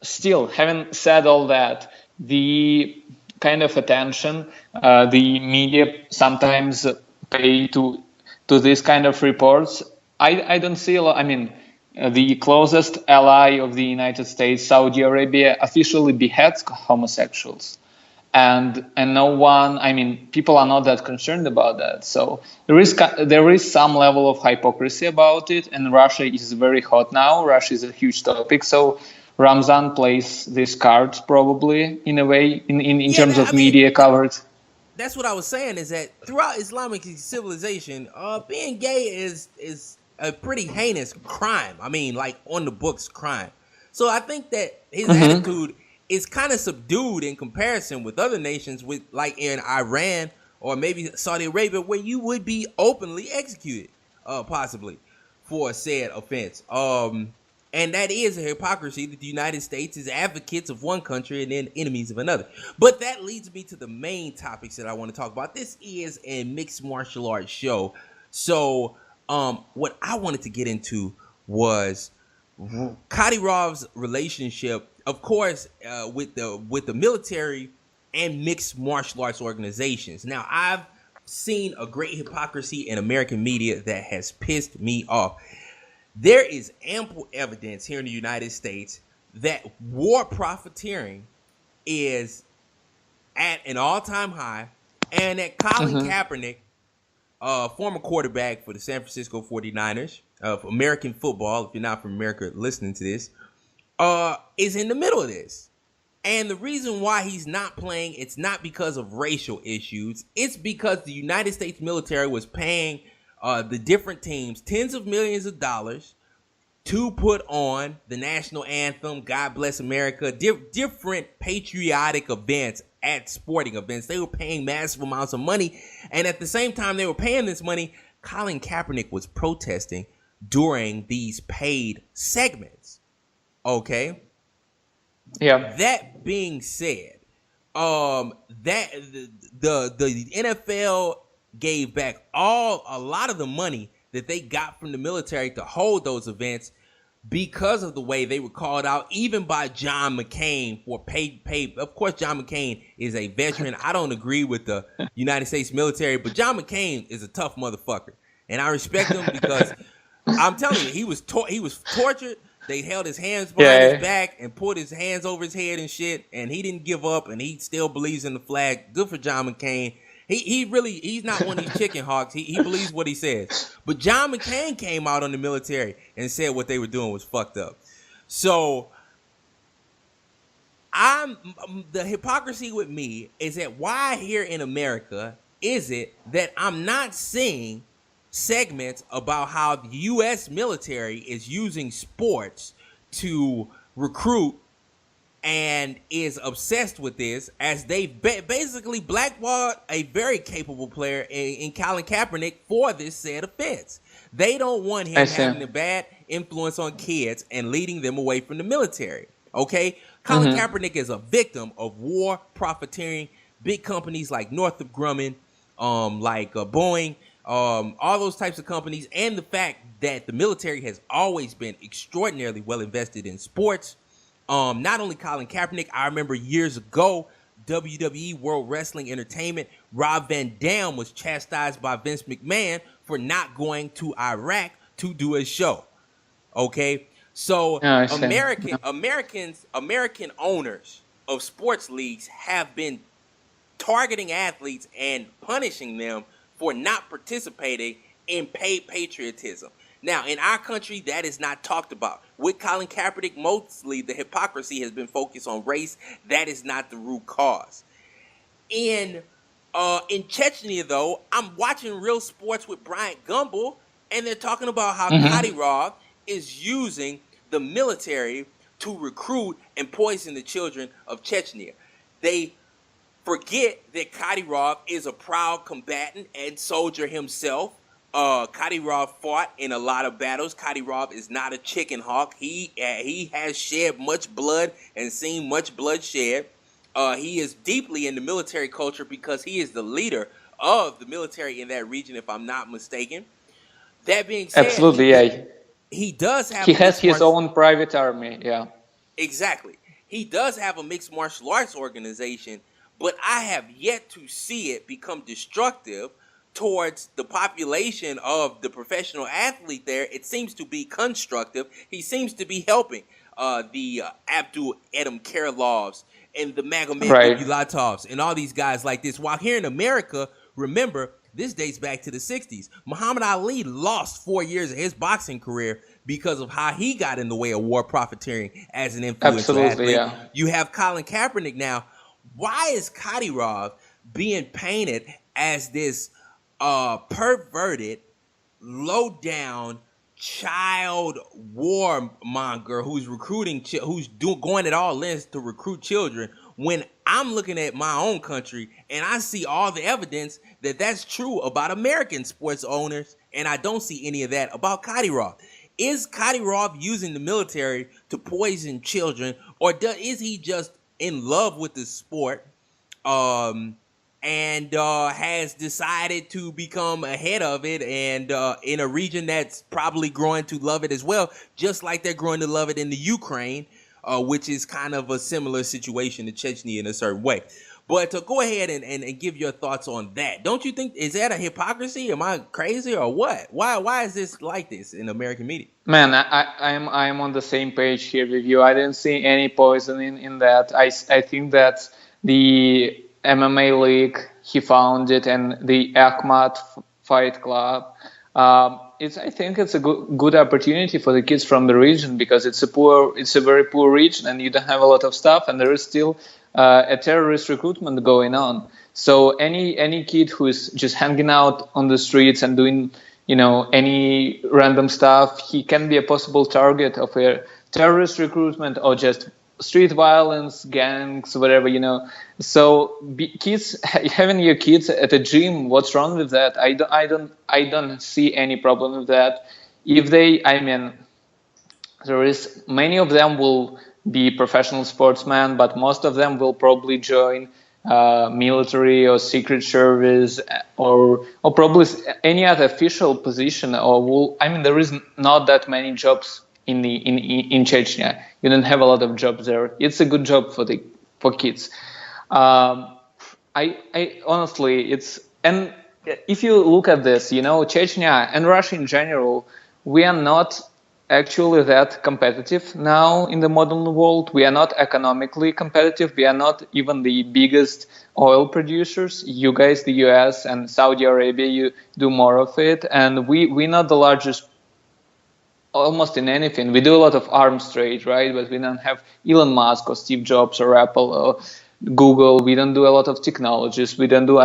Still, having said all that, the kind of attention the media sometimes pay to this kind of reports, I don't see a lot. I mean, the closest ally of the United States, Saudi Arabia, officially beheads homosexuals, and no one. I mean, people are not that concerned about that. So there is some level of hypocrisy about it, and Russia is very hot now. Russia is a huge topic, so Ramzan plays these cards probably in a way in terms of media coverage. That's what I was saying, is that throughout Islamic civilization, being gay is a pretty heinous crime. I mean, like on the books crime. So I think that his attitude is kind of subdued in comparison with other nations, with like in Iran or maybe Saudi Arabia, where you would be openly executed, possibly for said offense. And that is a hypocrisy that the United States is advocates of one country and then enemies of another. But that leads me to the main topics that I want to talk about. This is a mixed martial arts show. So what I wanted to get into was Kadyrov's relationship, of course, with the military and mixed martial arts organizations. Now, I've seen a great hypocrisy in American media that has pissed me off. There is ample evidence here in the United States that war profiteering is at an all-time high, and that Colin Kaepernick, former quarterback for the San Francisco 49ers, of American football, if you're not from America listening to this, is in the middle of this. And the reason why he's not playing, it's not because of racial issues. It's because the United States military was paying the different teams tens of millions of dollars to put on the national anthem, God Bless America, different patriotic events at sporting events. They were paying massive amounts of money. And at the same time they were paying this money, Colin Kaepernick was protesting during these paid segments. Okay? Yeah. That being said, that the NFL gave back a lot of the money that they got from the military to hold those events because of the way they were called out, even by John McCain for paid. Of course, John McCain is a veteran. I don't agree with the United States military, but John McCain is a tough motherfucker, and I respect him because I'm telling you, he was tortured. They held his hands behind his back and put his hands over his head and shit, and he didn't give up, and he still believes in the flag. Good for John McCain. He's not one of these chicken hawks. He believes what he says. But John McCain came out on the military and said what they were doing was fucked up. So the hypocrisy with me is that why here in America is it that I'm not seeing segments about how the U.S. military is using sports to recruit and is obsessed with this, as they basically blackballed a very capable player in Colin Kaepernick for this said offense. They don't want him having a bad influence on kids and leading them away from the military. Okay? Colin Kaepernick is a victim of war profiteering big companies like Northrop Grumman, like Boeing, all those types of companies, and the fact that the military has always been extraordinarily well invested in sports. Not only Colin Kaepernick, I remember years ago, WWE World Wrestling Entertainment, Rob Van Dam was chastised by Vince McMahon for not going to Iraq to do a show. Okay, so American owners of sports leagues have been targeting athletes and punishing them for not participating in paid patriotism. Now, in our country, that is not talked about. With Colin Kaepernick, mostly the hypocrisy has been focused on race. That is not the root cause. In Chechnya, though, I'm watching Real Sports with Bryant Gumbel, and they're talking about how Kadyrov is using the military to recruit and poison the children of Chechnya. They forget that Kadyrov is a proud combatant and soldier himself. Kadyrov fought in a lot of battles. Kadyrov is not a chicken hawk. He has shed much blood and seen much bloodshed. He is deeply in the military culture because he is the leader of the military in that region, if I'm not mistaken. That being said, absolutely, yeah. He does have. He has his own private army. Yeah, exactly. He does have a mixed martial arts organization, but I have yet to see it become destructive towards the population of the professional athlete there. It seems to be constructive. He seems to be helping the Abdul Edom Karalovs and the Magomed Ulatovs and all these guys like this. While here in America, remember, this dates back to the 60s. Muhammad Ali lost 4 years of his boxing career because of how he got in the way of war profiteering as an influential athlete. Yeah. You have Colin Kaepernick now. Why is Kadyrov being painted as this perverted, low-down child warmonger who's recruiting, going at all lengths to recruit children, when I'm looking at my own country and I see all the evidence that that's true about American sports owners, and I don't see any of that about Kadyrov? Is Kadyrov using the military to poison children, or is he just in love with the sport and has decided to become ahead of it, and in a region that's probably growing to love it as well, just like they're growing to love it in the Ukraine, which is kind of a similar situation to Chechnya in a certain way. But to go ahead and give your thoughts on that. Don't you think, is that a hypocrisy? Am I crazy or what? Why is this like this in American media? Man, I'm on the same page here with you. I didn't see any poisoning in that. I think that the MMA league he founded and the Akhmat Fight Club, I think it's a good opportunity for the kids from the region, because it's a very poor region and you don't have a lot of stuff, and there is still a terrorist recruitment going on. So any kid who is just hanging out on the streets and doing, any random stuff, he can be a possible target of a terrorist recruitment or just street violence, gangs, whatever, So kids, having your kids at a gym, what's wrong with that? I don't see any problem with that. If there is many of them will be professional sportsmen, but most of them will probably join military or secret service or probably any other official position, there is not that many jobs in Chechnya. You don't have a lot of jobs there. It's a good job for kids. I honestly, and if you look at this, Chechnya and Russia in general, we are not actually that competitive now in the modern world. We are not economically competitive. We are not even the biggest oil producers. You guys, the US and Saudi Arabia, you do more of it. And we're not the largest almost in anything. We do a lot of arms trade, right? But we don't have Elon Musk or Steve Jobs or Apple or Google. We don't do a lot of technologies. We don't do,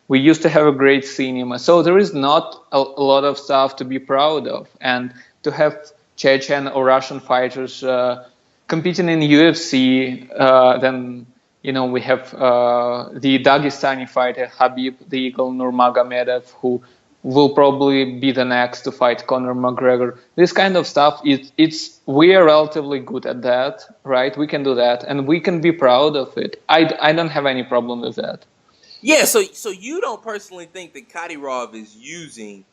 we used to have a great cinema. So there is not a lot of stuff to be proud of. And to have Chechen or Russian fighters competing in UFC, then, we have the Dagestani fighter, Habib the Eagle Nurmagomedov, who will probably be the next to fight Conor McGregor. This kind of stuff, we are relatively good at that, right? We can do that, and we can be proud of it. I don't have any problem with that. Yeah, so you don't personally think that Kadyrov is using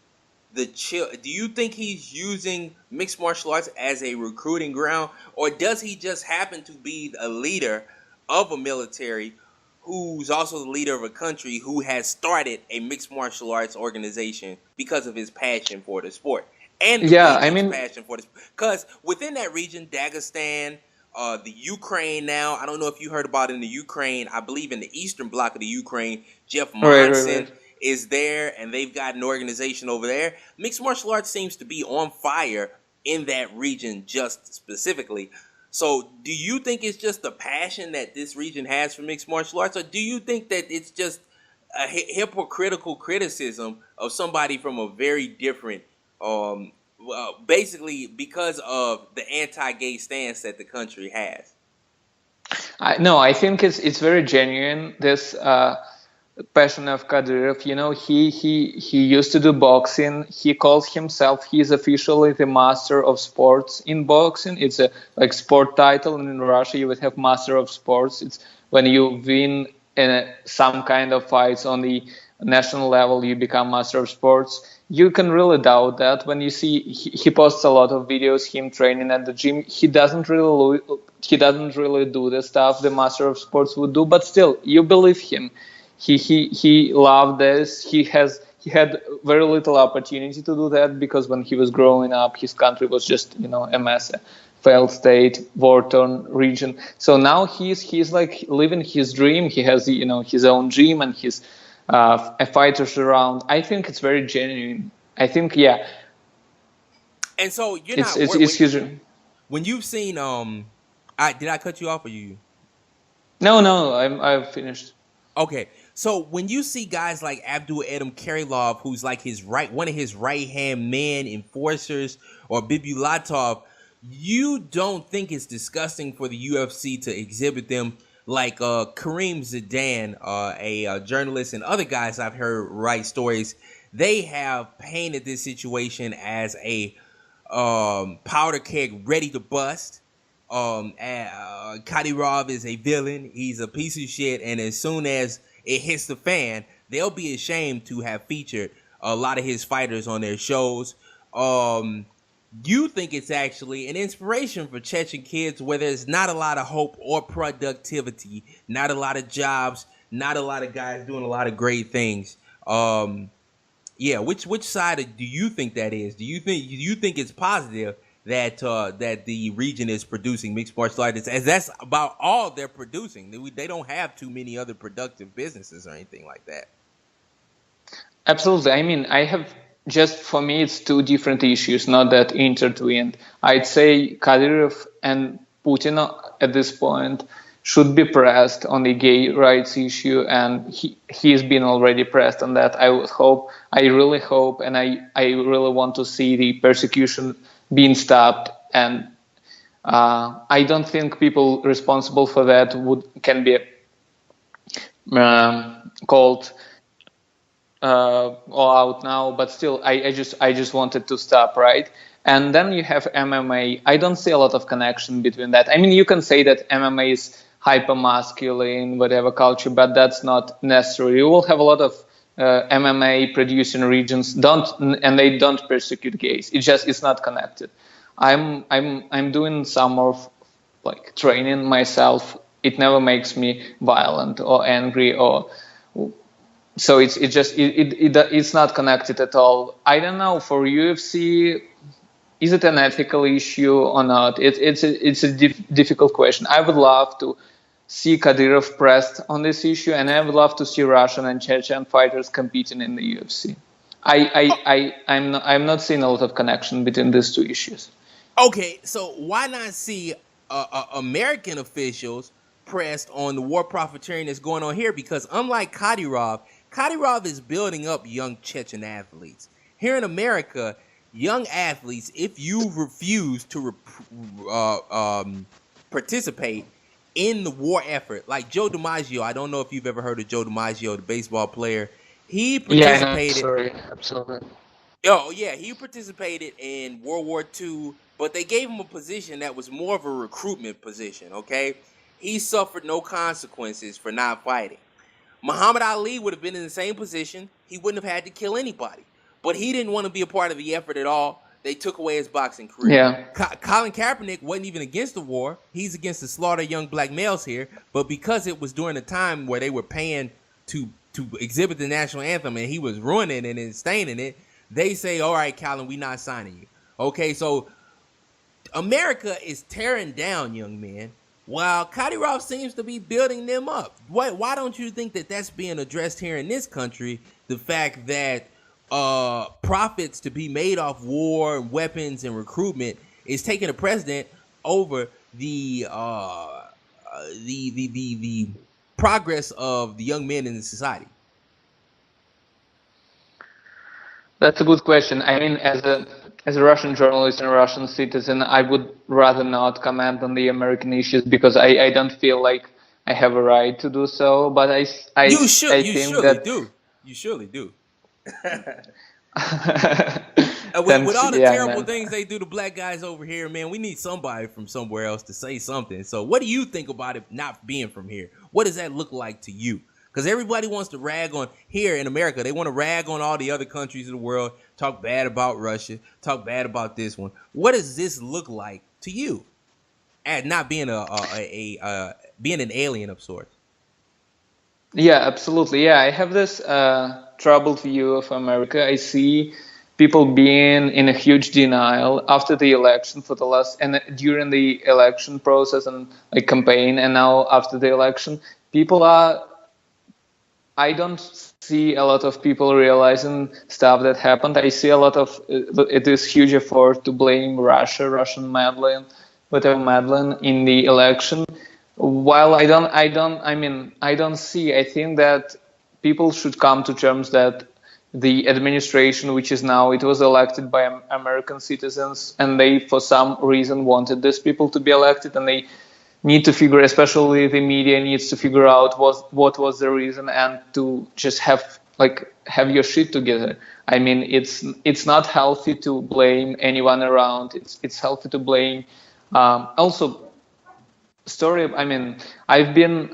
do you think he's using mixed martial arts as a recruiting ground, or does he just happen to be a leader of a military who's also the leader of a country who has started a mixed martial arts organization because of his passion for the sport and the Yeah, I region's mean, passion for the sport? Because within that region, Dagestan, the Ukraine now, I don't know if you heard about it in the Ukraine, I believe in the eastern bloc of the Ukraine, Jeff right. Monson is there, and they've got an organization over there. Mixed martial arts seems to be on fire in that region just specifically. So do you think it's just the passion that this region has for mixed martial arts, or do you think that it's just a hypocritical criticism of somebody from a very different, basically because of the anti-gay stance that the country has? No, I think it's very genuine. This passion of Kadyrov. You know, he used to do boxing. He calls himself, he's officially the master of sports in boxing. It's a like sport title, and in Russia you would have master of sports. It's when you win in some kind of fights on the national level, you become master of sports. You can really doubt that when you see he posts a lot of videos him training at the gym. He doesn't really do the stuff the master of sports would do, but still you believe him. He loved this. He had very little opportunity to do that because when he was growing up, his country was just a mess, a failed state, war-torn region. So now he's like living his dream. He has his own gym and his fighters around. I think it's very genuine. I think And so you're it's not it's his dream. when you've seen did I cut you off or you? No, I've finished. Okay, so when you see guys like Abdul Edom Karilov, who's like one of his right hand man enforcers, or Bibulatov, you don't think it's disgusting for the UFC to exhibit them like Kareem Zidane, a journalist, and other guys I've heard write stories. They have painted this situation as a powder keg ready to bust. Kadyrov is a villain. He's a piece of shit, and as soon as it hits the fan, they'll be ashamed to have featured a lot of his fighters on their shows. You think it's actually an inspiration for Chechen kids where there's not a lot of hope or productivity, not a lot of jobs, not a lot of guys doing a lot of great things. Which side do you think that is? Do you think it's positive that the region is producing mixed martial artists, as that's about all they're producing? They don't have too many other productive businesses or anything like that. Absolutely. I mean, for me, it's two different issues, not that intertwined. I'd say Kadyrov and Putin at this point should be pressed on the gay rights issue, and he's been already pressed on that. I really hope, and I really want to see the persecution being stopped, and I don't think people responsible for that can be called all out now, but still I just wanted to stop, right? And then you have MMA. I don't see a lot of connection between that. I mean, you can say that MMA is hyper masculine, whatever culture, but that's not necessary. You will have a lot of MMA producing regions and they don't persecute gays. It's not connected. I'm doing some more like training myself. It never makes me violent or angry so it's not connected at all. I don't know, for UFC, is it an ethical issue or not? It's a difficult question. I would love to see Kadyrov pressed on this issue, and I would love to see Russian and Chechen fighters competing in the UFC. I'm not seeing a lot of connection between these two issues. Okay, so why not see American officials pressed on the war profiteering that's going on here? Because unlike Kadyrov is building up young Chechen athletes. Here in America, young athletes, if you refuse to participate in the war effort, like Joe DiMaggio, I don't know if you've ever heard of Joe DiMaggio, the baseball player. He participated. Yeah, sorry, absolutely. Oh, yeah, he participated in World War II, but they gave him a position that was more of a recruitment position, okay? He suffered no consequences for not fighting. Muhammad Ali would have been in the same position. He wouldn't have had to kill anybody. But he didn't want to be a part of the effort at all. They took away his boxing career. Yeah. Colin Kaepernick wasn't even against the war. He's against the slaughter of young black males here. But because it was during a time where they were paying to exhibit the national anthem and he was ruining it and staining it, they say, all right, Colin, we not signing you. Okay, so America is tearing down young men, while Kadyrov seems to be building them up. Why don't you think that that's being addressed here in this country? The fact that profits to be made off war and weapons and recruitment is taking a precedent over the progress of the young men in the society. That's a good question. I mean, as a Russian journalist and a Russian citizen, I would rather not comment on the American issues because I don't feel like I have a right to do so. But I You think surely that do. You surely do. Thanks, with all the yeah, terrible man. things they do to black guys over here, man, we need somebody from somewhere else to say something. So what do you think about it not being from here? What does that look like to you? Because everybody wants to rag on, here in America, they want to rag on all the other countries of the world, talk bad about Russia, talk bad about this one. What does this look like to you at not being being an alien of sorts? Yeah, absolutely. Yeah, I have this troubled view of America. I see people being in a huge denial after the election for the last and during the election process and like campaign, and now after the election, people are. I don't see a lot of people realizing stuff that happened. I see a lot of it is huge effort to blame Russian meddling, whatever meddling in the election. While I don't see. I think that people should come to terms that the administration, which is now, it was elected by American citizens, and they, for some reason, wanted these people to be elected, and they need to figure, especially the media needs to figure out what was the reason, and to just have your shit together. I mean, it's not healthy to blame anyone around. It's healthy to blame. Also, story. I mean, I've been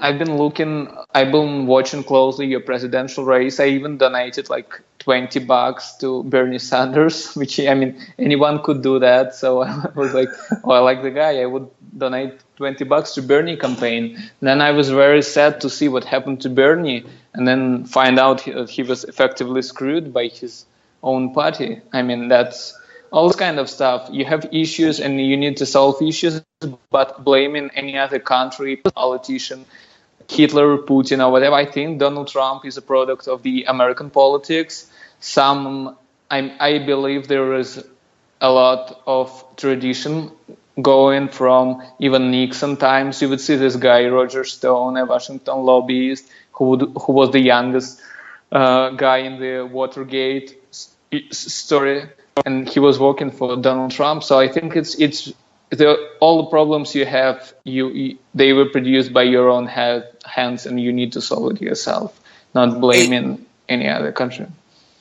watching closely your presidential race. I even donated like $20 to Bernie Sanders, which, I mean, anyone could do that. So I was like, oh, I like the guy. I would donate $20 to Bernie campaign. Then I was very sad to see what happened to Bernie, and then find out he was effectively screwed by his own party. I mean, that's all this kind of stuff. You have issues and you need to solve issues, but blaming any other country, politician, Hitler, Putin, or whatever. I think Donald Trump is a product of the American politics. I believe there is a lot of tradition going from even Nixon times. You would see this guy, Roger Stone, a Washington lobbyist, who was the youngest guy in the Watergate story, and he was working for Donald Trump. So I think all the problems you have, they were produced by your own hands, and you need to solve it yourself, not blaming any other country.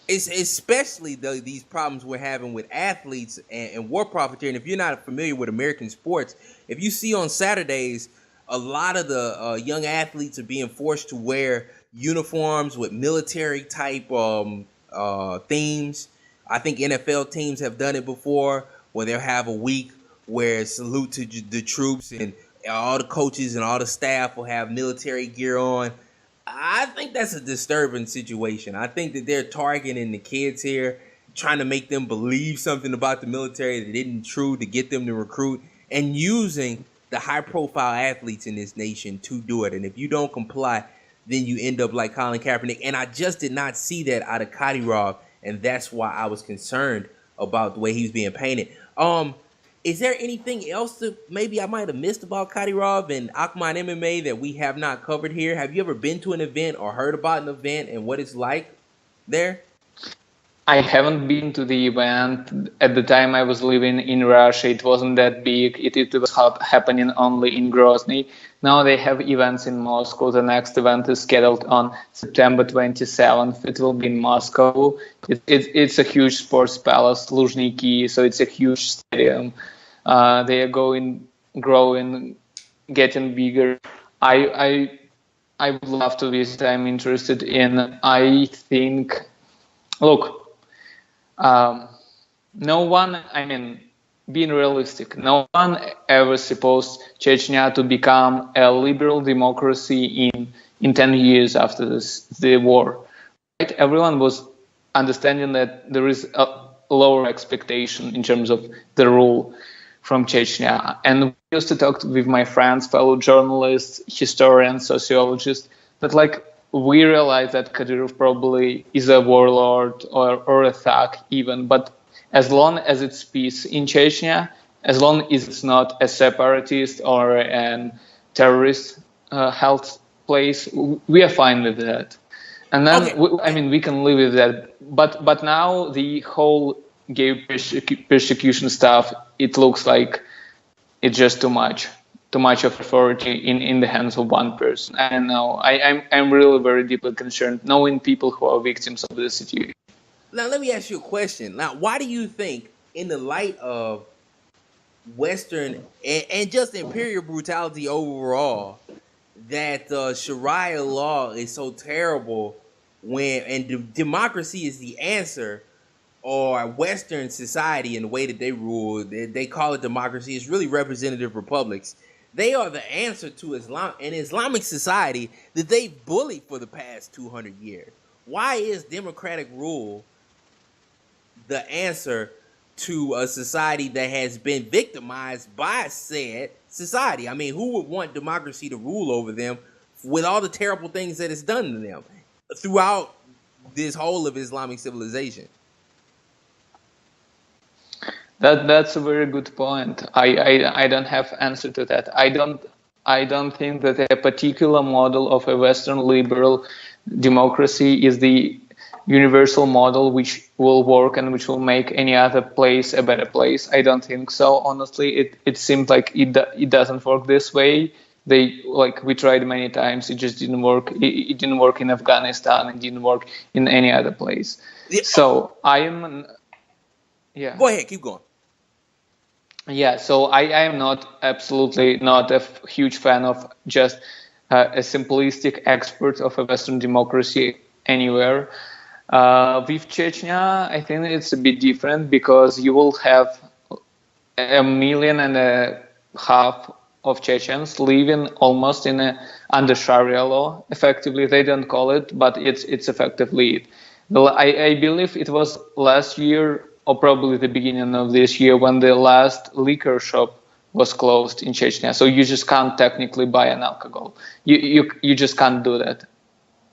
It's especially these problems we're having with athletes and war profiteering. If you're not familiar with American sports, if you see on Saturdays, a lot of the young athletes are being forced to wear uniforms with military type themes. I think NFL teams have done it before, where they'll have a week where salute to the troops, and all the coaches and all the staff will have military gear on. I think that's a disturbing situation. I think that they're targeting the kids here, trying to make them believe something about the military that isn't true to get them to recruit, and using the high-profile athletes in this nation to do it. And if you don't comply, then you end up like Colin Kaepernick. And I just did not see that out of Kadyrov, and that's why I was concerned about the way he was being painted. Is there anything else that maybe I might have missed about Kadyrov and Akhman MMA that we have not covered here? Have you ever been to an event or heard about an event and what it's like there? I haven't been to the event. At the time I was living in Russia, it wasn't that big. It was happening only in Grozny. Now they have events in Moscow. The next event is scheduled on September 27th. It will be in Moscow. It's a huge sports palace, Luzhniki, so it's a huge stadium. They are growing, getting bigger. I I would love to visit. I'm interested in. I think, look, no one. I mean, being realistic, no one ever supposed Chechnya to become a liberal democracy in 10 years after the war. Right? Everyone was understanding that there is a lower expectation in terms of the rule from Chechnya. And we used to talk with my friends, fellow journalists, historians, sociologists, that like we realize that Kadyrov probably is a warlord or a thug even, but as long as it's peace in Chechnya, as long as it's not a separatist or a terrorist held place, we are fine with that. And then, Okay. we can live with that. But now the whole gay persecution stuff, it looks like it's just too much of authority in the hands of one person. I don't know. I'm really very deeply concerned knowing people who are victims of this situation. Now, let me ask you a question. Now, why do you think, in the light of Western and just imperial brutality overall, that Sharia law is so terrible democracy is the answer, or Western society in the way that they rule, they call it democracy, it's really representative republics. They are the answer to Islam, an Islamic society that they've bullied for the past 200 years. Why is democratic rule the answer to a society that has been victimized by said society? I mean, who would want democracy to rule over them with all the terrible things that it's done to them throughout this whole of Islamic civilization? That's a very good point. I don't have answer to that. I don't think that a particular model of a Western liberal democracy is the universal model which will work and which will make any other place a better place. I don't think so. Honestly, it seems like it doesn't work this way. We tried many times. It just didn't work. It didn't work in Afghanistan. It didn't work in any other place. Yeah. So I am. Yeah. Go ahead, keep going. Yeah, so I am absolutely not a huge fan of just a simplistic expert of a Western democracy anywhere. With Chechnya, I think it's a bit different because you will have 1.5 million of Chechens living almost under Sharia law. Effectively, they don't call it, but it's effectively it. Well, I believe it was last year or probably the beginning of this year when the last liquor shop was closed in Chechnya. So you just can't technically buy an alcohol. You just can't do that.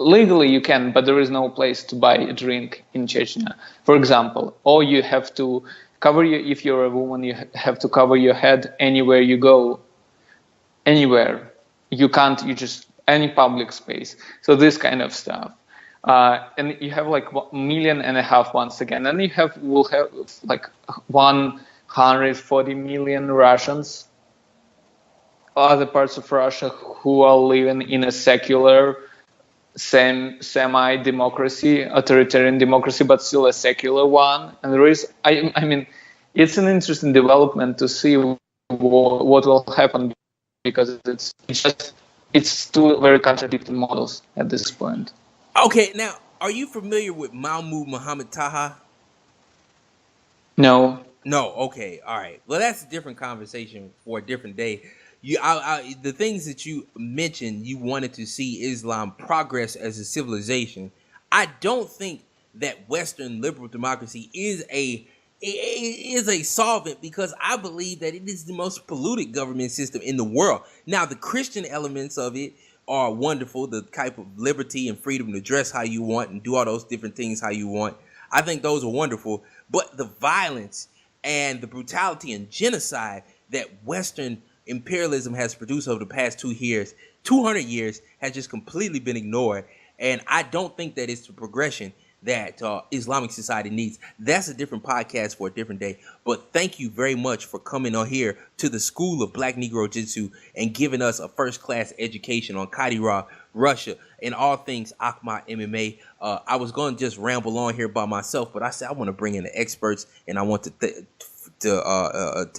Legally you can, but there is no place to buy a drink in Chechnya, for example. Or you have to if you're a woman, you have to cover your head anywhere you go. Anywhere. You can't, any public space. So this kind of stuff. And you have like 1.5 million once again, and we'll have like 140 million Russians, other parts of Russia who are living in a secular, semi-democracy, authoritarian democracy, but still a secular one. And there is, I mean, it's an interesting development to see what will happen because it's two very contradicting models at this point. Okay, now, are you familiar with Mahmoud Muhammad Taha? No. No, okay, all right. Well, that's a different conversation for a different day. The things that you mentioned, you wanted to see Islam progress as a civilization. I don't think that Western liberal democracy is a solvent, because I believe that it is the most polluted government system in the world. Now, the Christian elements of it are wonderful, the type of liberty and freedom to dress how you want and do all those different things how you want. I think those are wonderful. But the violence and the brutality and genocide that Western imperialism has produced over the past 200 years, has just completely been ignored. And I don't think that it's the progression that Islamic society needs. That's a different podcast for a different day. But thank you very much for coming on here to the School of BlackNegroJitsu and giving us a first-class education on Kadyrov, Russia, and all things Akhmat MMA. I was going to just ramble on here by myself, but I said I want to bring in the experts, and I want to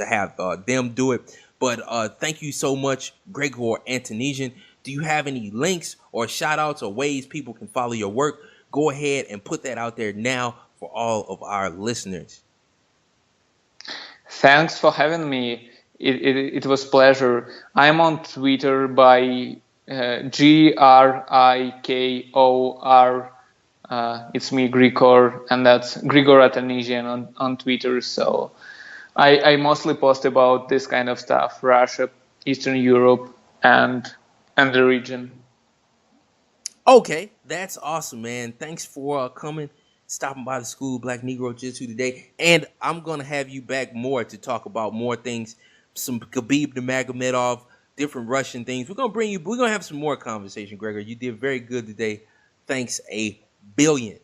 have them do it. But thank you so much, Gregor Antanesian. Do you have any links or shout outs or ways people can follow your work? Go ahead and put that out there now for all of our listeners. Thanks for having me. It was pleasure. I'm on Twitter by Grikor. It's me, Gregor, and that's Gregor Atanesian on Twitter. So I mostly post about this kind of stuff: Russia, Eastern Europe, and the region. Okay, that's awesome, man. Thanks for coming, stopping by the school BlackNegroJitsu today, and I'm gonna have you back more to talk about more things, some Khabib Nurmagomedov, different Russian things. We're gonna have some more conversation, Gregor. You did very good today. Thanks a billion.